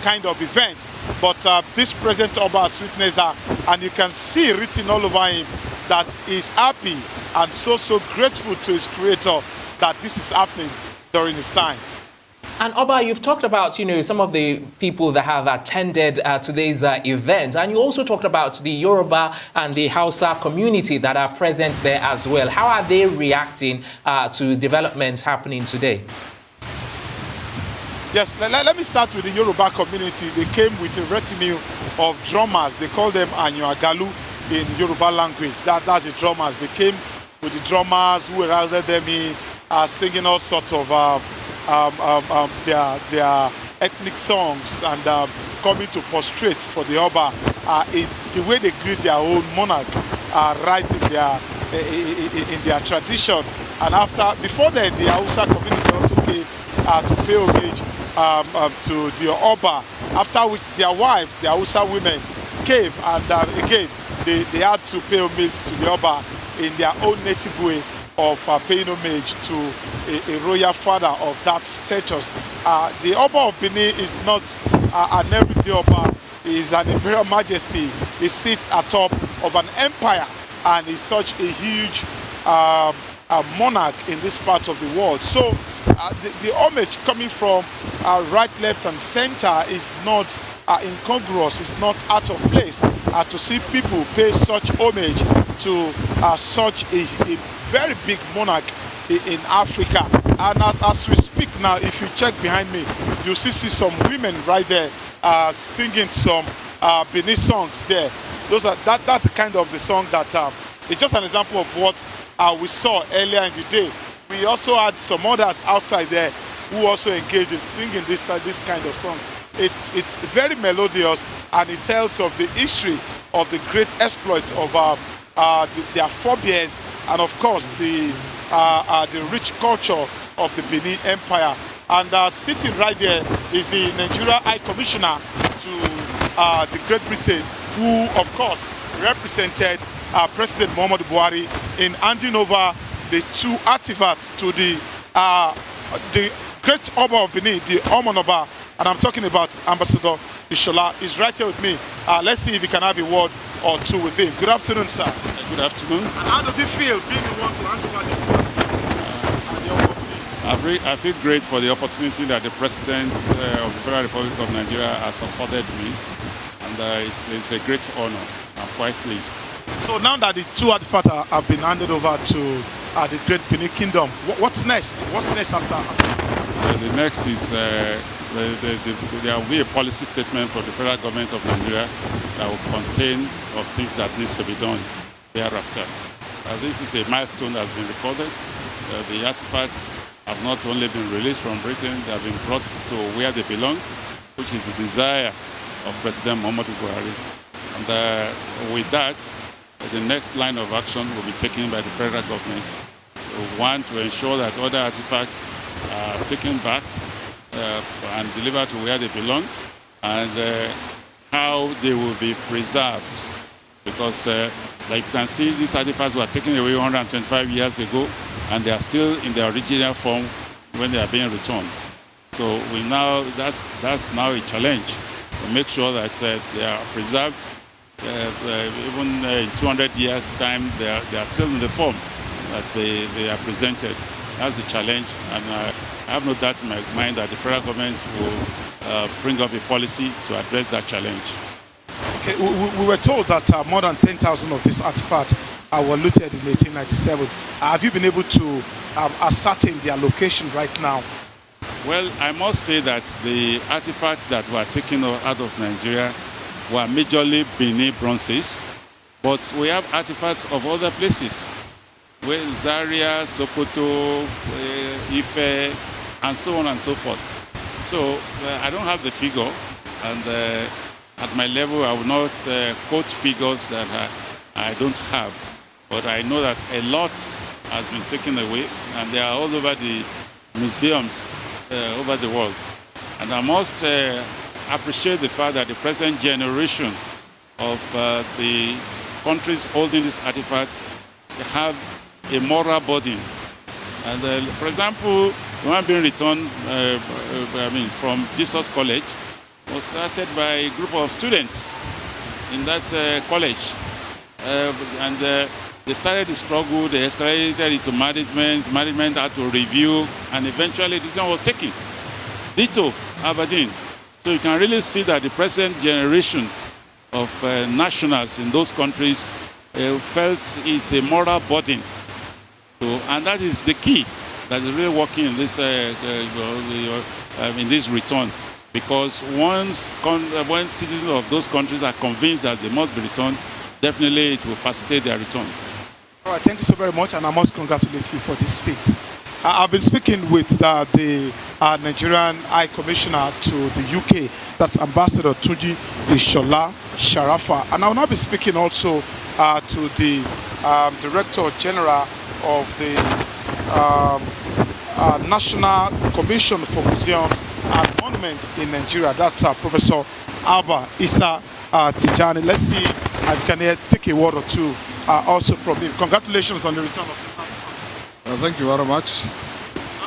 kind of event, but this present Oba has witnessed that, and you can see written all over him that he's happy and so grateful to his creator that this is happening during his time. And Oba, you've talked about, some of the people that have attended today's event, and you also talked about the Yoruba and the Hausa community that are present there as well. How are they reacting to developments happening today? Yes, let me start with the Yoruba community. They came with a retinue of drummers. They call them Anyagalu in Yoruba language. That's the drummers. They came with the drummers who heralded them in, singing all sorts of their ethnic songs, and coming to prostrate for the Oba in the way they greet their own monarch, right in their tradition. And before then, the Hausa community also came to pay homage to the Oba, after which their wives, the Hausa women, came, and again they had to pay homage to the Oba in their own native way of paying homage to a royal father of that status. The Oba of Benin is not an everyday Oba. He is an imperial majesty. He sits atop of an empire, and is such a huge monarch in this part of the world. So the homage coming from right, left, and center is not incongruous. It's not out of place to see people pay such homage to such a very big monarch in Africa. And as we speak now, if you check behind me, you see some women right there singing some Benin songs there. That's the kind of the song that it's just an example of what we saw earlier in the day. We also had some others outside there who also engaged in singing this kind of song. It's very melodious, and it tells of the history of the great exploit of their forebears, and of course the rich culture of the Benin Empire. And sitting right there is the Nigeria High Commissioner to the Great Britain, who of course represented President Muhammadu Buhari in handing over the 2 artifacts to the great Oba of Benin, the Oba, and I'm talking about Ambassador Ishola. Is right here with me. Let's see if we can have a word or two with him. Good afternoon, sir. Good afternoon. And how does it feel being the one to hand over this to I feel great for the opportunity that the President of the Federal Republic of Nigeria has afforded me, and it's a great honor. I'm quite pleased. So now that the 2 artifacts have been handed over to the Great Benin Kingdom, what's next? What's next after? The next is there will be a policy statement for the Federal Government of Nigeria that will contain of things that needs to be done thereafter. This is a milestone that has been recorded. The artifacts have not only been released from Britain, they have been brought to where they belong, which is the desire of President Muhammadu Buhari. And with that, the next line of action will be taken by the federal government. We want to ensure that other artifacts are taken back and delivered to where they belong, and how they will be preserved. Because like you can see, these artifacts were taken away 125 years ago, and they are still in their original form when they are being returned. So that's now a challenge to make sure that they are preserved. Even in 200 years' time, they are still in the form that they are presented. That's a challenge, and I have no doubt in my mind that the federal government will bring up a policy to address that challenge. Okay, we were told that more than 10,000 of these artifacts were looted in 1897. Have you been able to ascertain their location right now? Well, I must say that the artifacts that were taken out of Nigeria were majorly Benin bronzes, but we have artifacts of other places, where Zaria, Sokoto, Ife, and so on and so forth. So I don't have the figure, and at my level I will not quote figures that I don't have, but I know that a lot has been taken away, and they are all over the museums over the world. And I must appreciate the fact that the present generation of the countries holding these artifacts have a moral burden. And for example, the one being returned from Jesus College was started by a group of students in that college. And they started the struggle, they escalated into management had to review, and eventually this one was taken. Ditto, Aberdeen. So you can really see that the present generation of nationals in those countries felt it's a moral burden. So, and that is the key that is really working in this return. Because once citizens of those countries are convinced that they must be returned, definitely it will facilitate their return. All right, thank you so very much, and I must congratulate you for this feat. I've been speaking with the Nigerian High Commissioner to the UK, that's Ambassador Tunji Ishola Sharafa, and I will now be speaking also to the Director General of the National Commission for Museums and Monuments in Nigeria, that's Professor Alba Issa Tijani. Let's see if we can take a word or two also from him. Congratulations on the return of this. Thank you very much.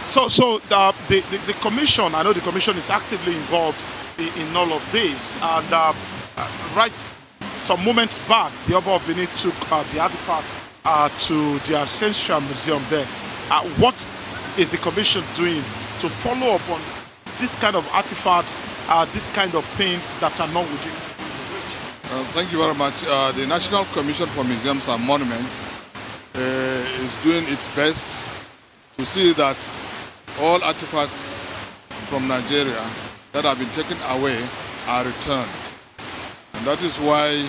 So the commission, I know the commission is actively involved in all of this, and right some moments back, the Oba of Benin took the artifact to the Ancestral Museum there. What is the commission doing to follow up on this kind of artifacts, this kind of things that are not within reach? Thank you very much. The National Commission for Museums and Monuments is doing its best to see that all artifacts from Nigeria that have been taken away are returned. And that is why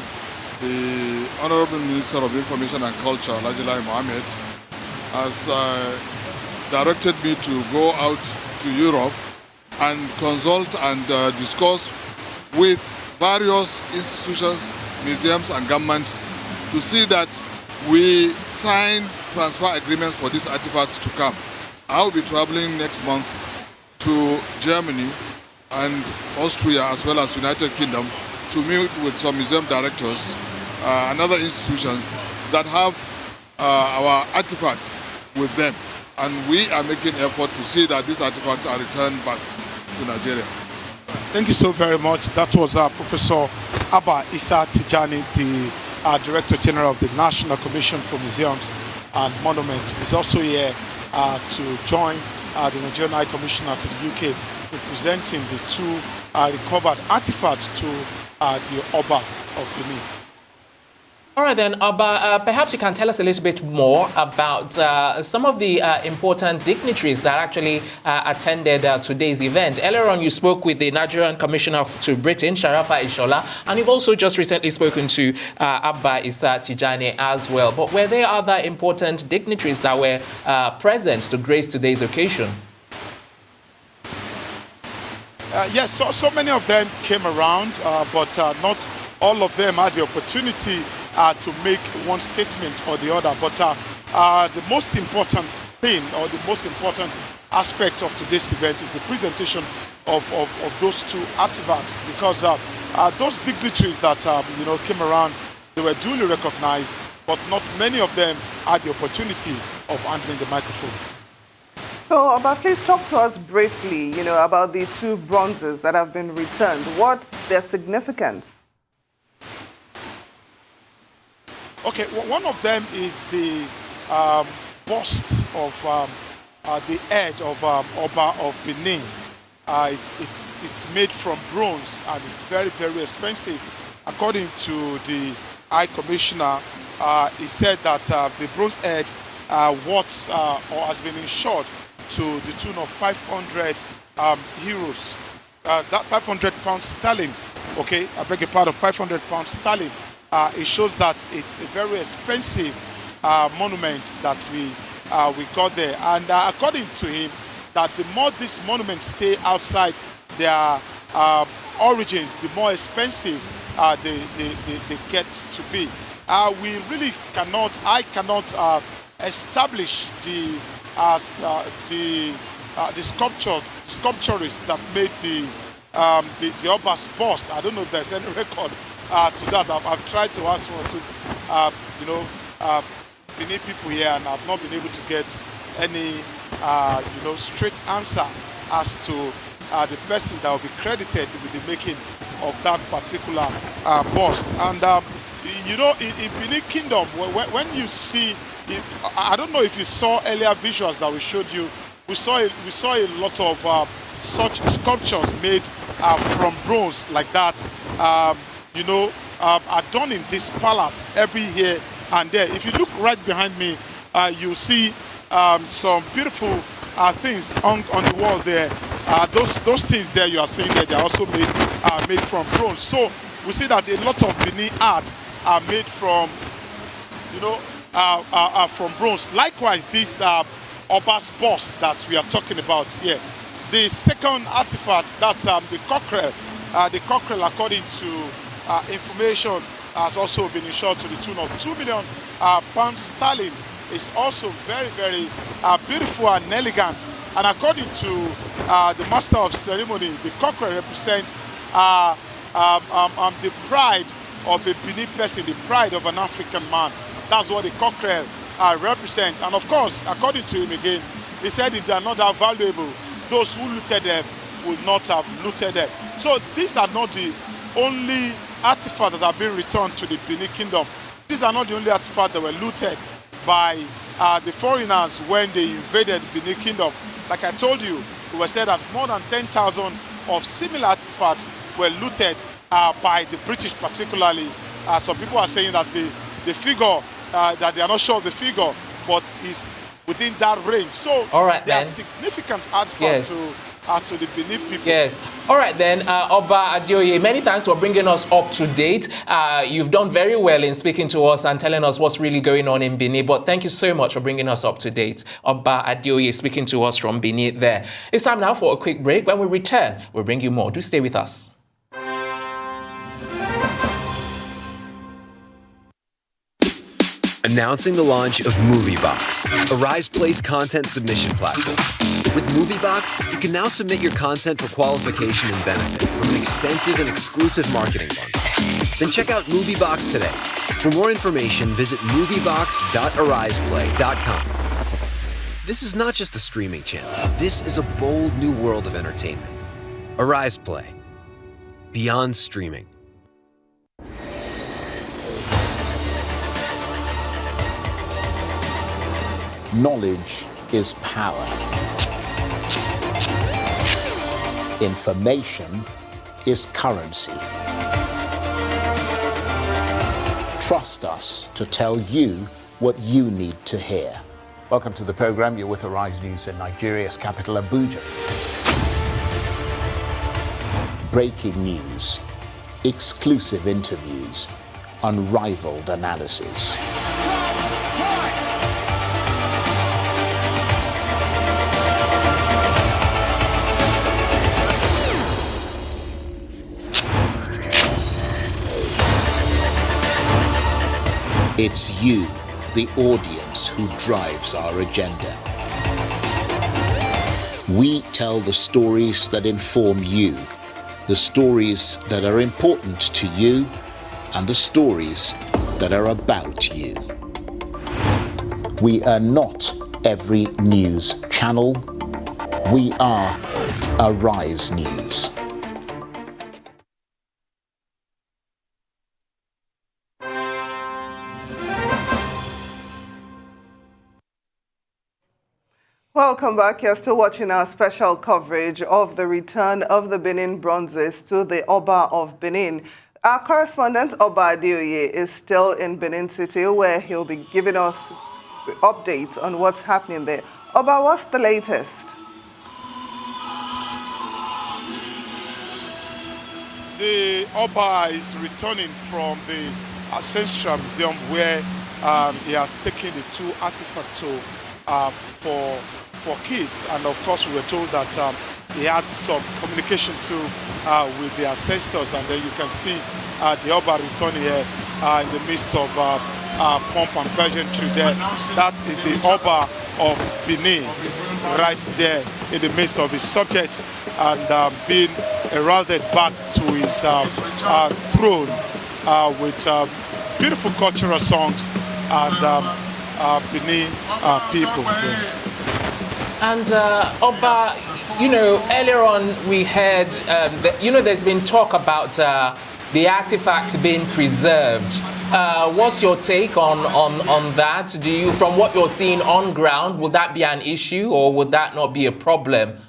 the Honorable Minister of Information and Culture, Lajilai Mohammed, has directed me to go out to Europe and consult and discuss with various institutions, museums and governments to see that we sign transfer agreements for these artifacts to come. I will be traveling next month to Germany and Austria as well as United Kingdom to meet with some museum directors and other institutions that have our artifacts with them. And we are making effort to see that these artifacts are returned back to Nigeria. Thank you so very much. That was Professor Abba Issa Tijani, the Director General of the National Commission for Museums and Monuments. He's also here to join the Nigerian High Commissioner to the UK, representing the two recovered artifacts to the Oba of Benin. All right then, Oba, perhaps you can tell us a little bit more about some of the important dignitaries that actually attended today's event. Earlier on, you spoke with the Nigerian Commissioner to Britain, Sharafa Ishola, and you've also just recently spoken to Abba Issa Tijani as well. But were there other important dignitaries that were present to grace today's occasion? Yes, so many of them came around, but not all of them had the opportunity to make one statement or the other. But the most important thing or the most important aspect of today's event is the presentation of those two artifacts, because those dignitaries that came around, they were duly recognized, but not many of them had the opportunity of handling the microphone. So, Oba, please talk to us briefly, about the two bronzes that have been returned. What's their significance? Okay, one of them is the bust of the head of Oba of Benin. It's made from bronze and it's very, very expensive. According to the High Commissioner, he said that the bronze head has been insured to the tune of 500 euros. That 500 pounds sterling, okay, I beg your pardon, 500 pounds sterling. It shows that it's a very expensive monument that we got there. And according to him, that the more these monuments stay outside their origins, the more expensive they get to be. We really cannot, I cannot establish the sculpturists that made the Oba's bust. I don't know if there's any record to that. I've tried to ask one to Benin people here, and I've not been able to get any straight answer as to the person that will be credited with the making of that particular bust. And in Benin Kingdom, when you see, I don't know if you saw earlier visuals that we showed you, we saw a lot of such sculptures made from bronze like that, are done in this palace every year and there. If you look right behind me, you'll see some beautiful things on the wall there. Those things there you are seeing there, they are also made from bronze. So we see that a lot of Benin art are made from, from bronze. Likewise, this Oba's bust that we are talking about here. The second artifact, that's the cockrel. The cockrel, according to information, has also been insured to the tune of 2 million pounds sterling. It's also very, very beautiful and elegant. And according to the master of ceremony, the cockrel represents the pride of a Benin person, the pride of an African man. That's what the cockrel represents. And of course, according to him again, he said if they are not that valuable, those who looted them would not have looted them. So these are not the only artifacts that have been returned to the Benin Kingdom. These are not the only artifacts that were looted by the foreigners when they invaded the Benin Kingdom. Like I told you, it was said that more than 10,000 of similar artifacts were looted by the British particularly. Some people are saying that the figure, that they are not sure of the figure, but is within that range. So all right, they are significant artifacts to the Benin people. Yes. All right then, Oba Adioye, many thanks for bringing us up to date. You've done very well in speaking to us and telling us what's really going on in Benin, but thank you so much for bringing us up to date. Oba Adioye speaking to us from Benin there. It's time now for a quick break. When we return, we'll bring you more. Do stay with us. Announcing the launch of MovieBox, a Rise Place content submission platform. With MovieBox, you can now submit your content for qualification and benefit from an extensive and exclusive marketing bundle. Then check out MovieBox today. For more information, visit moviebox.ariseplay.com. This is not just a streaming channel. This is a bold new world of entertainment. Arise Play. Beyond streaming. Knowledge is power. Information is currency. Trust us to tell you what you need to hear. Welcome to the program. You're with Arise News in Nigeria's capital, Abuja. Breaking news, exclusive interviews, unrivaled analysis. It's you, the audience, who drives our agenda. We tell the stories that inform you, the stories that are important to you, and the stories that are about you. We are not every news channel. We are Arise News. Welcome back. You're still watching our special coverage of the return of the Benin bronzes to the Oba of Benin. Our correspondent, Oba Ewuare, is still in Benin City, where he'll be giving us updates on what's happening there. Oba, what's the latest? The Oba is returning from the Ancestral Museum, where he has taken the two artifacts for kids, and of course we were told that he had some communication too with the ancestors, and then you can see the Oba return here in the midst of pomp and pageantry there. That is the Oba of Benin right there in the midst of his subjects, and being heralded back to his throne with beautiful cultural songs and Benin people. And Oba, you know, earlier on we heard that, you know, there's been talk about the artifacts being preserved. What's your take on that? Do you, from what you're seeing on ground, would that be an issue or would that not be a problem?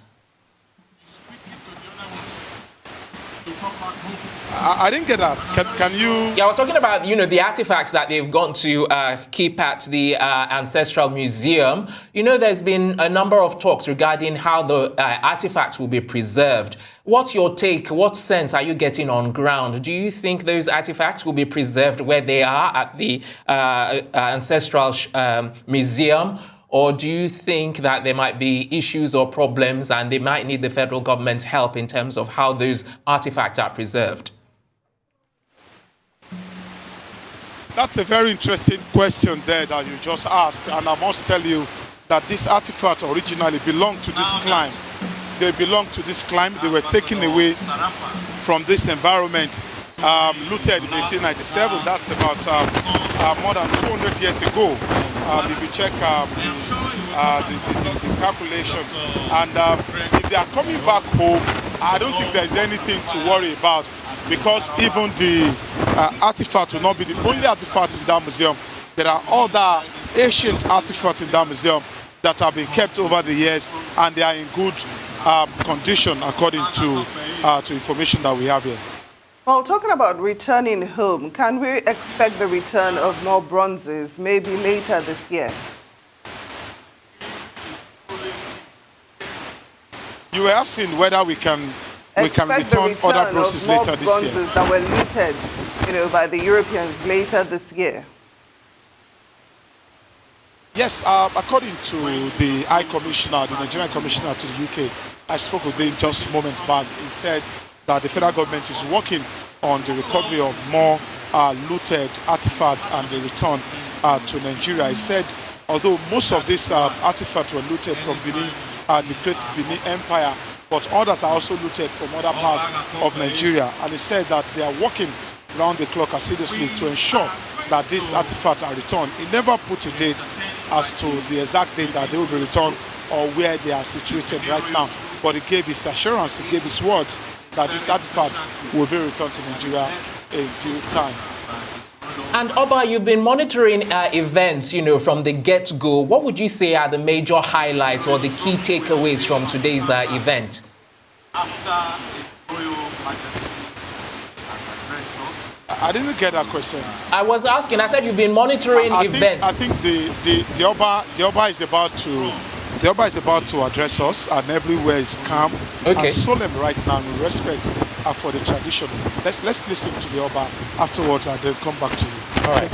I didn't get that. Can you? Yeah, I was talking about, you know, the artifacts that they've gone to keep at the Ancestral Museum. You know, there's been a number of talks regarding how the artifacts will be preserved. What's your take? What sense are you getting on ground? Do you think those artifacts will be preserved where they are at the Ancestral Museum? Or do you think that there might be issues or problems and they might need the federal government's help in terms of how those artifacts are preserved? That's a very interesting question there that you just asked, and I must tell you that these artifacts originally belonged to this climb. They belonged to this climb. They were taken away from this environment, looted in 1897. That's about more than 200 years ago. If you check the calculation, and if they are coming back home, I don't think there's anything to worry about, because even the artifact will not be the only artifact in that museum. There are other ancient artifacts in that museum that have been kept over the years, and they are in good condition according to information that we have here. Well, talking about returning home, can we expect the return of more bronzes maybe later this year? You were asking whether we can return other bronzes of more later this year. bronzes that were looted, by the Europeans later this year. Yes, according to the High Commissioner, the Nigerian Commissioner to the UK, I spoke with him just a moment back. He said that the federal government is working on the recovery of more looted artifacts and the return to Nigeria. He said, although most of these artifacts were looted from Benin, the Great Benin Empire, but others are also looted from other parts of Nigeria. And he said that they are working round the clock assiduously to ensure that these artifacts are returned. He never put a date as to the exact date that they will be returned or where they are situated right now. But he gave his assurance, he gave his word that this artifact will be returned to Nigeria in due time. And Oba, you've been monitoring events, from the get-go. What would you say are the major highlights or the key takeaways from today's event? I didn't get that question. I was asking. I said you've been monitoring events. I think the Oba is about to address us, and everywhere is calm and solemn right now in respect for the tradition. Let's listen to the Oba afterwards, and then come back to you. All right.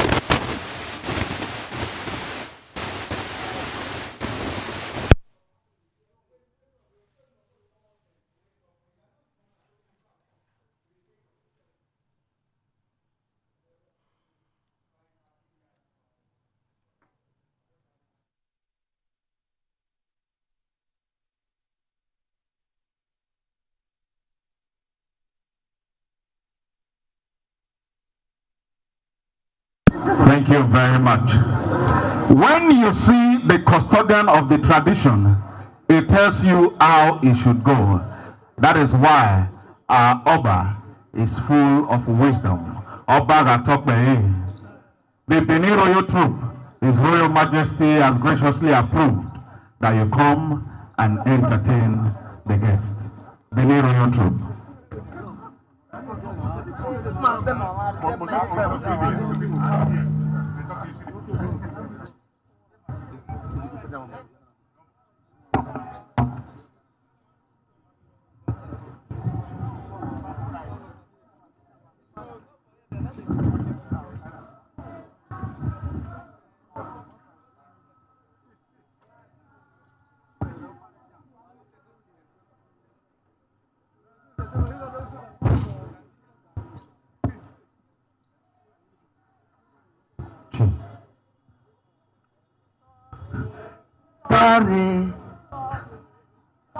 Thank you very much. When you see the custodian of the tradition, it tells you how it should go. That is why our Oba is full of wisdom. Oba Gatokbe. The Benin Royal Troop, His Royal Majesty has graciously approved that you come and entertain the guests. Benin Royal Troop.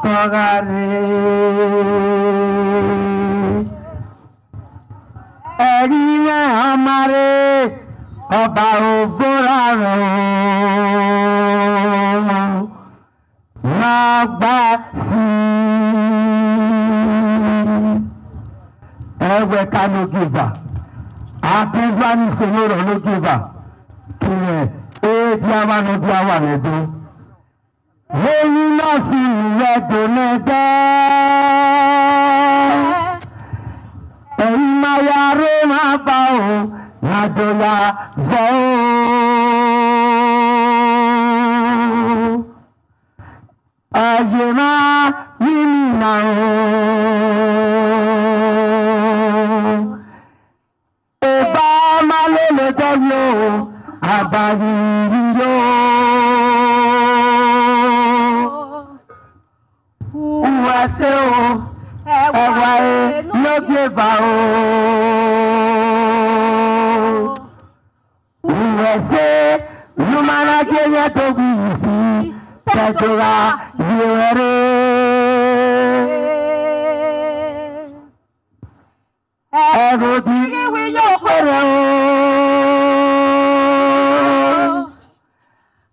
Togare, Erina Amare, Oba Ewuare, Magbasi, Eweka no giver, Ativani Senoro no giver, Kile, Diawa no Diawa ledo. Èyí náà sì rẹ̀ dòmẹ́gẹ́. Ẹ̀yin máa yàrá máa bá o, àjọyà bọ̀ o. Ẹ̀yẹ máa yí nìyà o. Ìbá máa lè lè dọ́yọ̀ o, àbáyé yíyó. Uwase o, Ewuare no give o. Uwase, Lumana Kenya to bisi, Tetora Ewuare. Erodi wiyo kwere o.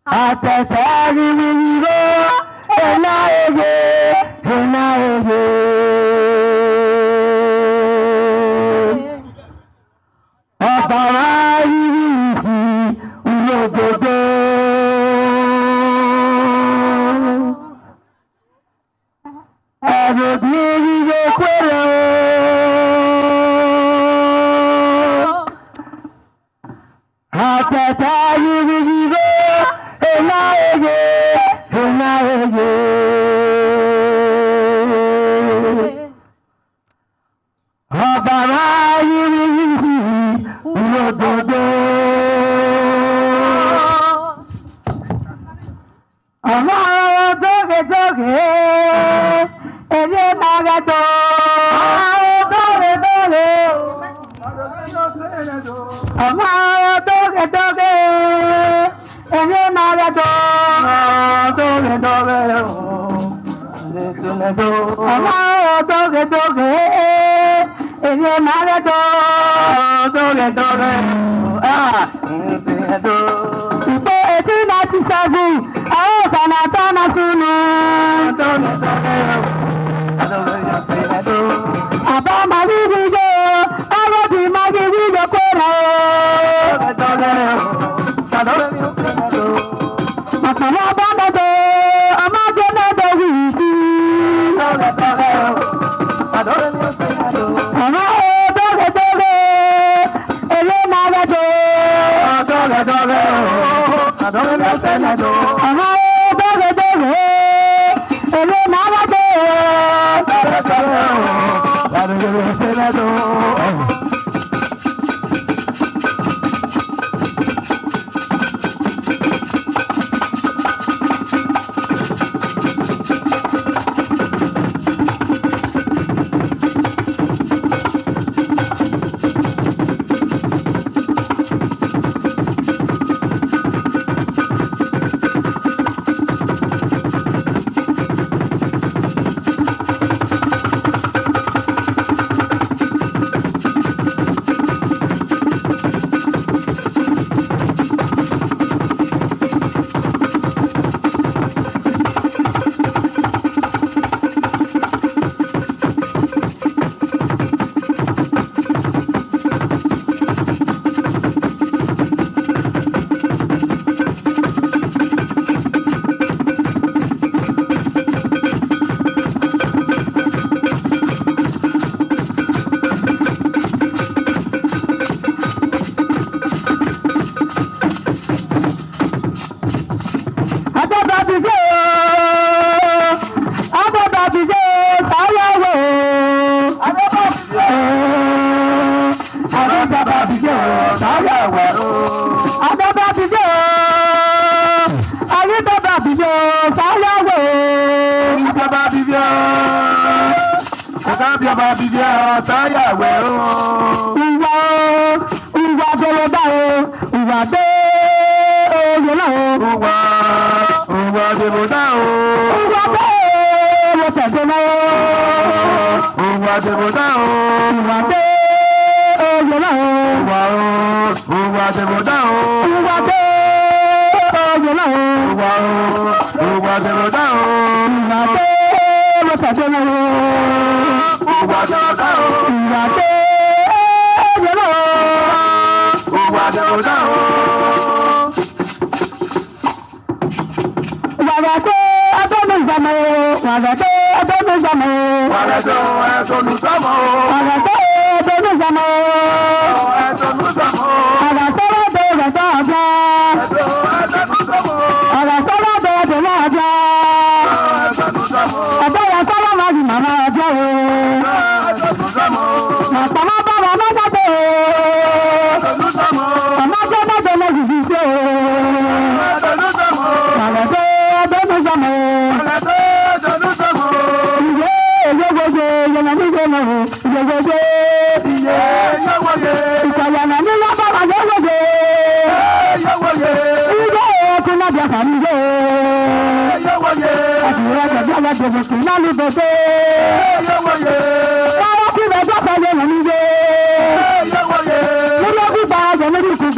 Atesari wiyo, Enaege.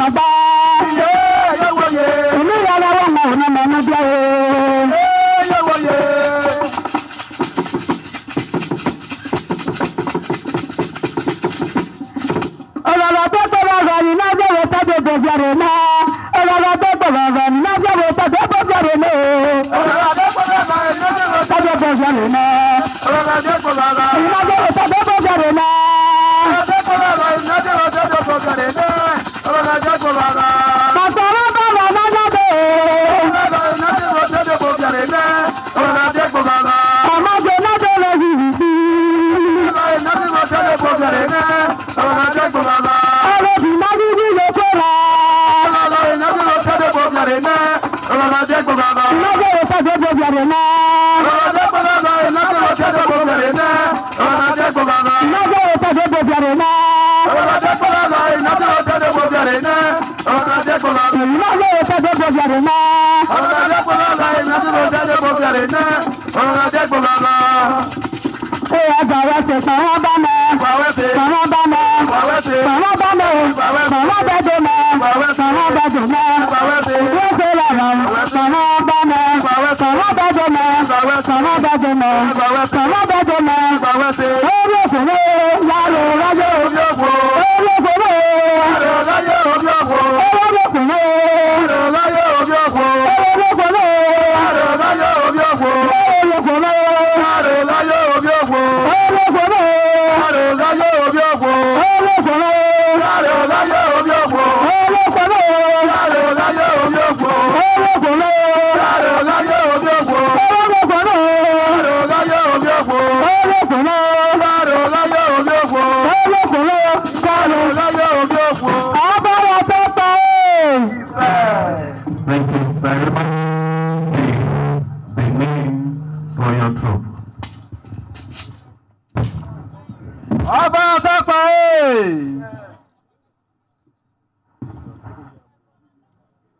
Baba.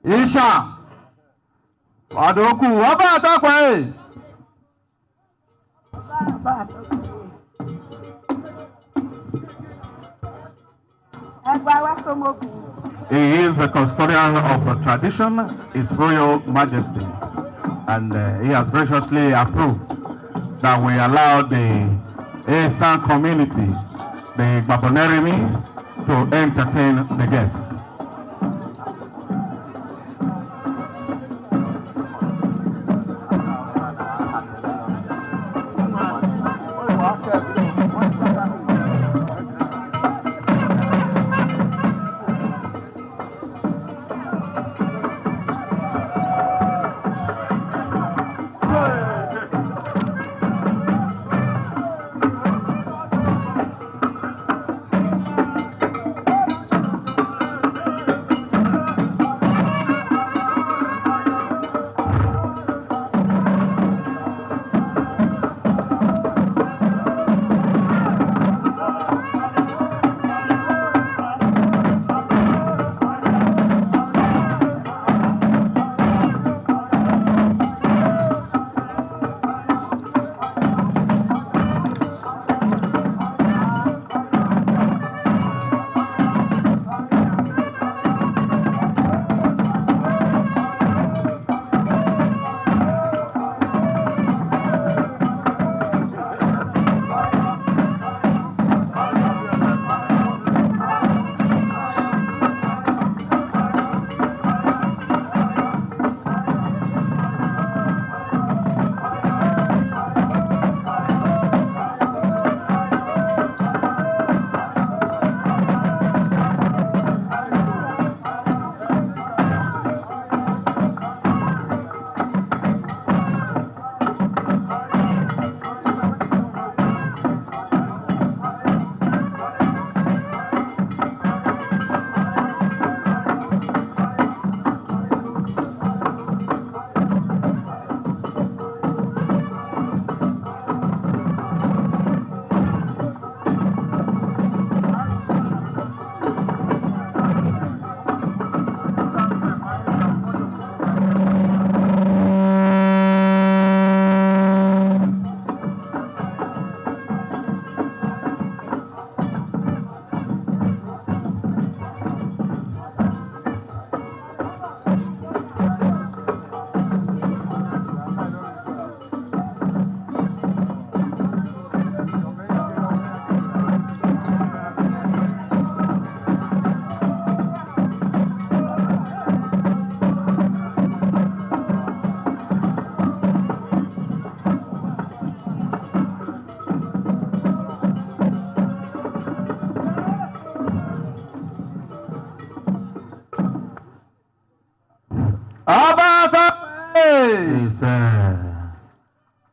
Isha Adoku Oba Atakwe. He is the custodian of the tradition, His Royal Majesty, and he has graciously approved that we allow the Esan community, the Babonerimi, to entertain the guests.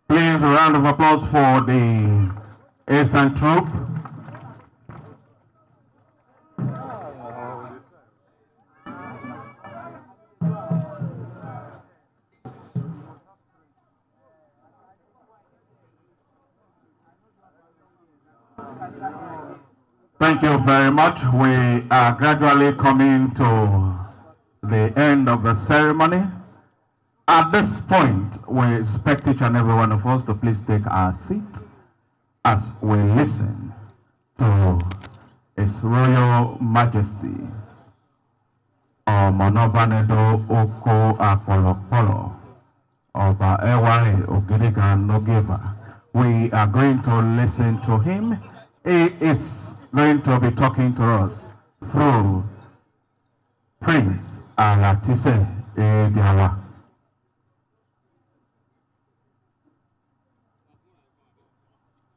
Please, a round of applause for the Esan troop. Thank you very much. We are gradually coming to the end of the ceremony. At this point, we expect each and every one of us to please take our seat as we listen to His Royal Majesty Omonobanedo Oko Apolopolo Oba Ewuare Ogirigan Nogeva. We are going to listen to him. He is going to be talking to us through Prince Alatise Ediawa.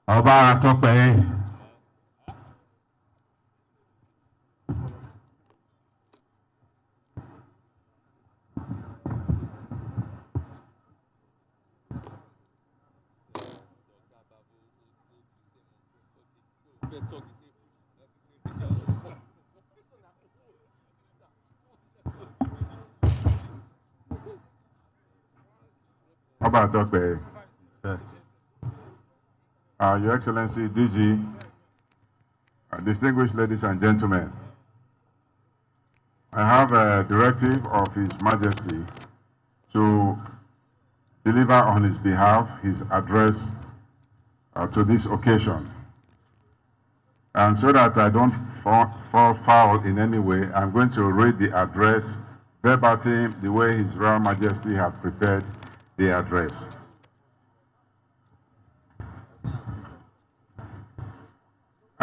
Oba Atope. Oba Atope. Your Excellency DG, distinguished ladies and gentlemen, I have a directive of His Majesty to deliver on his behalf his address to this occasion. And so that I don't fall foul in any way, I'm going to read the address verbatim the way His Royal Majesty had prepared the address.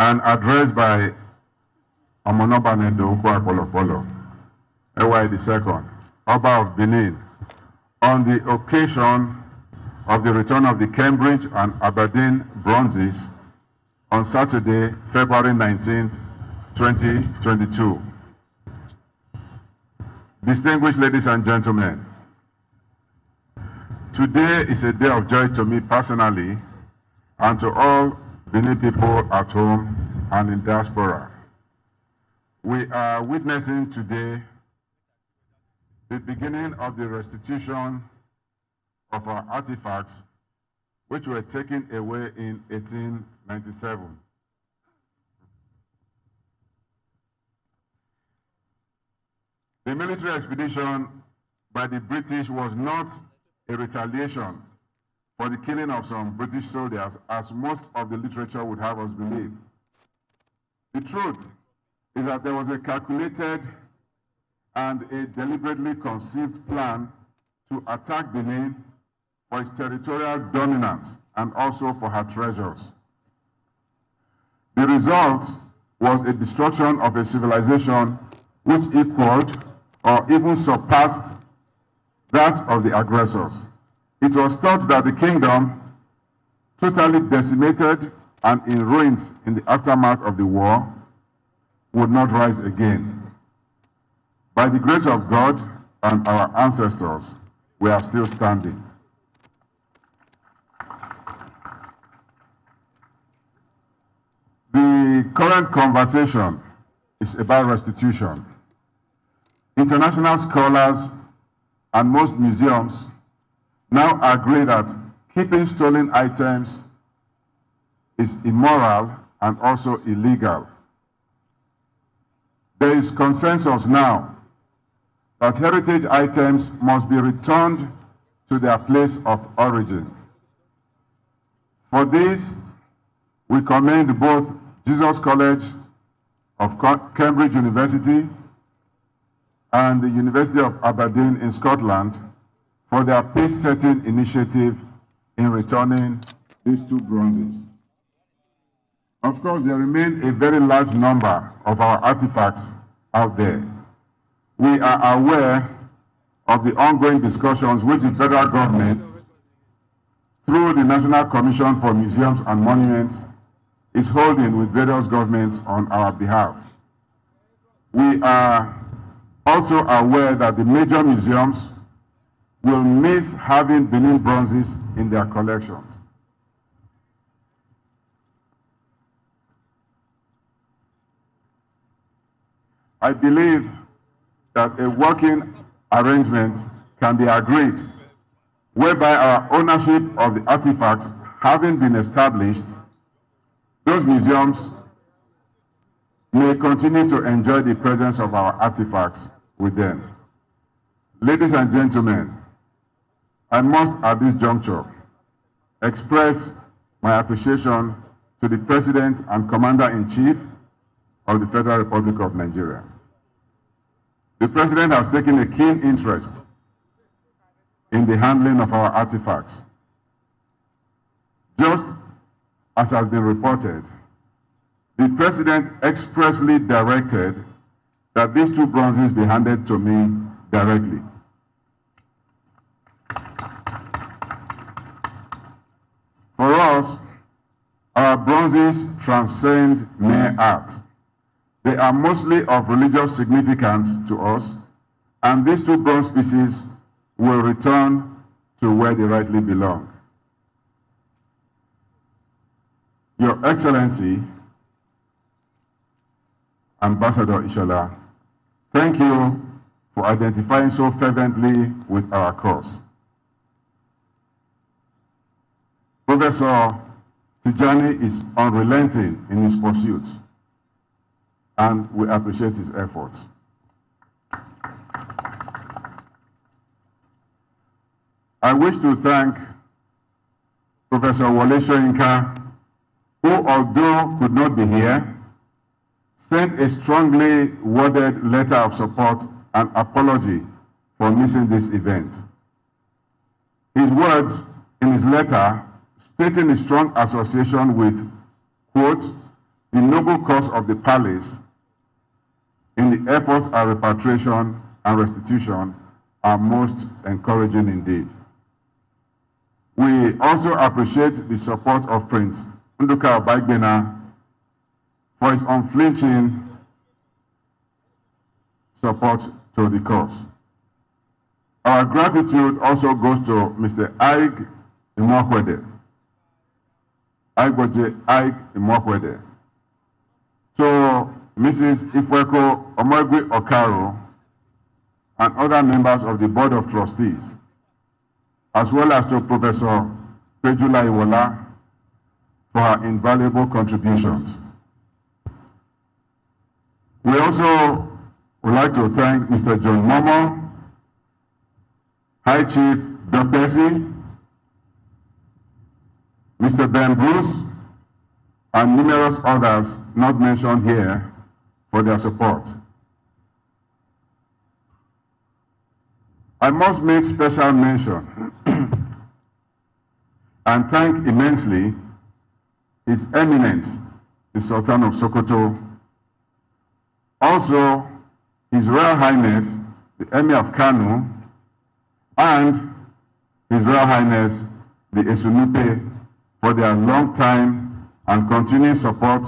An address by Omonobanedo Oko Ewuare II, Oba of Benin, on the occasion of the return of the Cambridge and Aberdeen bronzes on Saturday, February 19th, 2022. Distinguished ladies and gentlemen, today is a day of joy to me personally and to all Benin people at home and in diaspora. We are witnessing today the beginning of the restitution of our artifacts which were taken away in 1897. The military expedition by the British was not a retaliation for the killing of some British soldiers, as most of the literature would have us believe. The truth is that there was a calculated and a deliberately conceived plan to attack Benin for its territorial dominance and also for her treasures. The result was a destruction of a civilization which equaled or even surpassed that of the aggressors. It was thought that the kingdom, totally decimated and in ruins in the aftermath of the war, would not rise again. By the grace of God and our ancestors, we are still standing. The current conversation is about restitution. International scholars and most museums now agree that keeping stolen items is immoral and also illegal. There is consensus now that heritage items must be returned to their place of origin. For this, we commend both Jesus College of Cambridge University and the University of Aberdeen in Scotland for their peace-setting initiative in returning these two bronzes. Of course, there remain a very large number of our artifacts out there. We are aware of the ongoing discussions which the federal government, through the National Commission for Museums and Monuments, is holding with various governments on our behalf. We are also aware that the major museums will miss having Benin bronzes in their collections. I believe that a working arrangement can be agreed whereby our ownership of the artifacts having been established, those museums may continue to enjoy the presence of our artifacts with them. Ladies and gentlemen, I must at this juncture express my appreciation to the President and Commander-in-Chief of the Federal Republic of Nigeria. The President has taken a keen interest in the handling of our artifacts. Just as has been reported, the President expressly directed that these two bronzes be handed to me directly. For us, our bronzes transcend mere art. They are mostly of religious significance to us, and these two bronze pieces will return to where they rightly belong. Your Excellency, Ambassador Ishola, thank you for identifying so fervently with our cause. Professor Tijani is unrelenting in his pursuits, and we appreciate his efforts. I wish to thank Professor Wole Soyinka, who, although could not be here, sent a strongly worded letter of support and apology for missing this event. His words in his letter, stating a strong association with, quote, the noble cause of the palace in the efforts at repatriation and restitution, are most encouraging indeed. We also appreciate the support of Prince Nduka Oba for his unflinching support to the cause. Our gratitude also goes to Mr. Ig Imokwede, Imokwede, to Mrs. Ifweko Omegwe Okaro, and other members of the Board of Trustees, as well as to Professor Pejula Iwola for her invaluable contributions. We also would like to thank Mr. John Momo, High Chief Dopesi, Mr. Ben Bruce, and numerous others not mentioned here for their support. I must make special mention and thank immensely His Eminence, the Sultan of Sokoto, also His Royal Highness, the Emir of Kano, and His Royal Highness, the Esunupe, for their long time and continuing support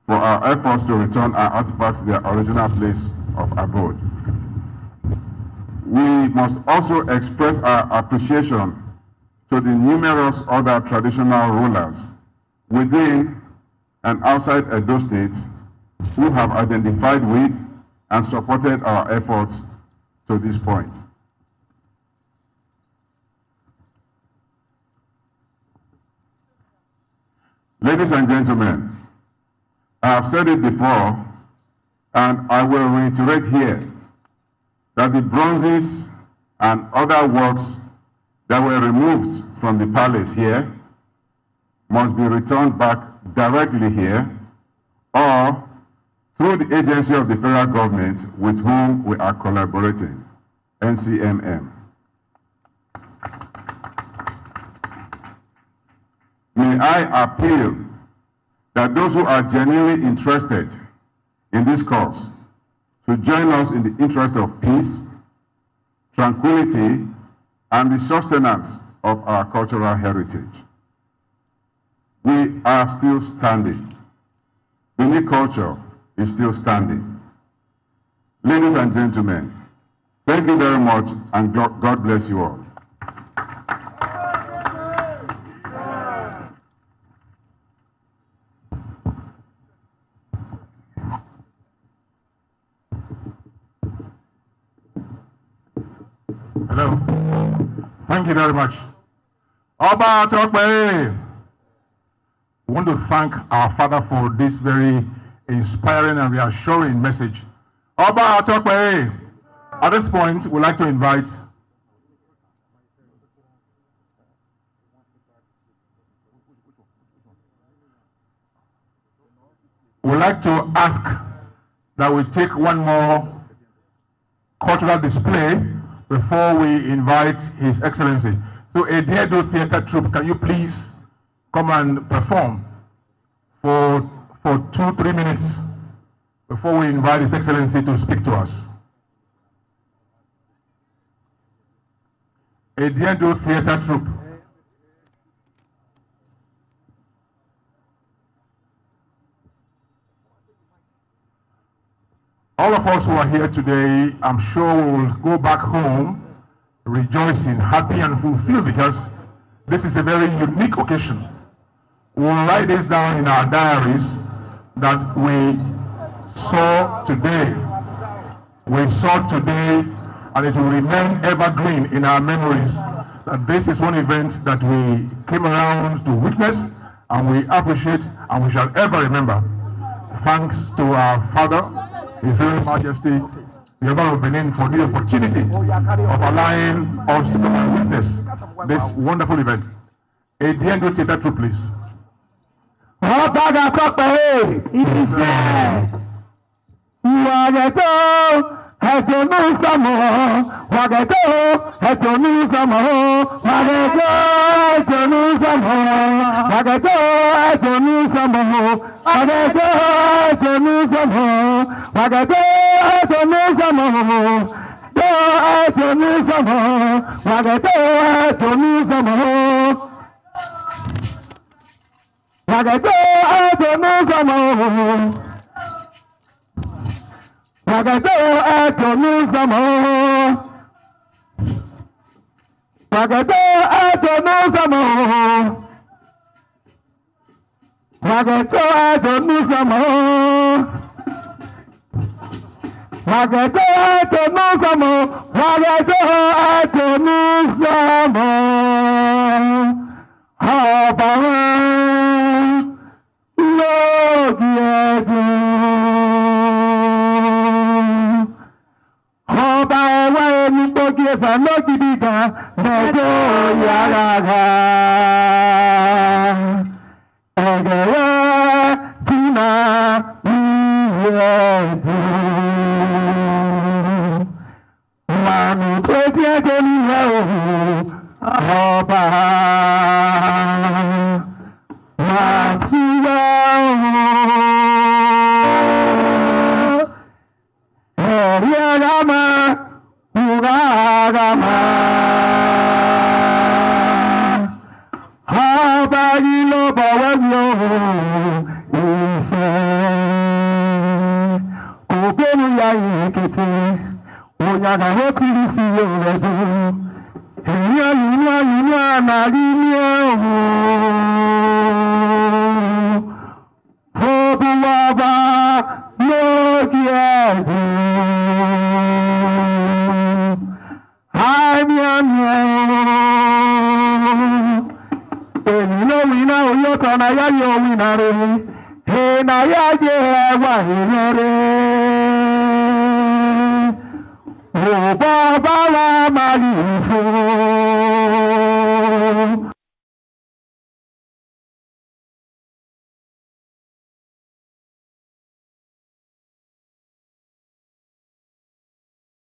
for our efforts to return our artifacts to their original place of abode. We must also express our appreciation to the numerous other traditional rulers within and outside Edo State who have identified with and supported our efforts to this point. Ladies and gentlemen, I have said it before, and I will reiterate here, that the bronzes and other works that were removed from the palace here must be returned back directly here or through the agency of the federal government with whom we are collaborating, NCMM. May I appeal that those who are genuinely interested in this cause to join us in the interest of peace, tranquility, and the sustenance of our cultural heritage. We are still standing. Benin culture is still standing. Ladies and gentlemen, thank you very much, and God bless you all. Hello. Thank you very much. Oba Tokbe. We want to thank our father for this very inspiring and reassuring message. Oba Ewuare, at this point, we'd like to invite ask that we take one more cultural display before we invite His Excellency. So, a Ededo Theatre Troupe, can you please come and perform for 2-3 minutes before we invite His Excellency to speak to us? A Ededo Theatre Troupe. All of us who are here today, I'm sure will go back home rejoicing, happy and fulfilled, because this is a very unique occasion. We'll write this down in our diaries that we saw today. We saw today, and it will remain evergreen in our memories, that this is one event that we came around to witness, and we appreciate, and we shall ever remember. Thanks to our father, His Royal Majesty, the Oba of Benin, for the opportunity of allowing us to come and witness this wonderful event. A Ededo Theatre Troupe, please. Oba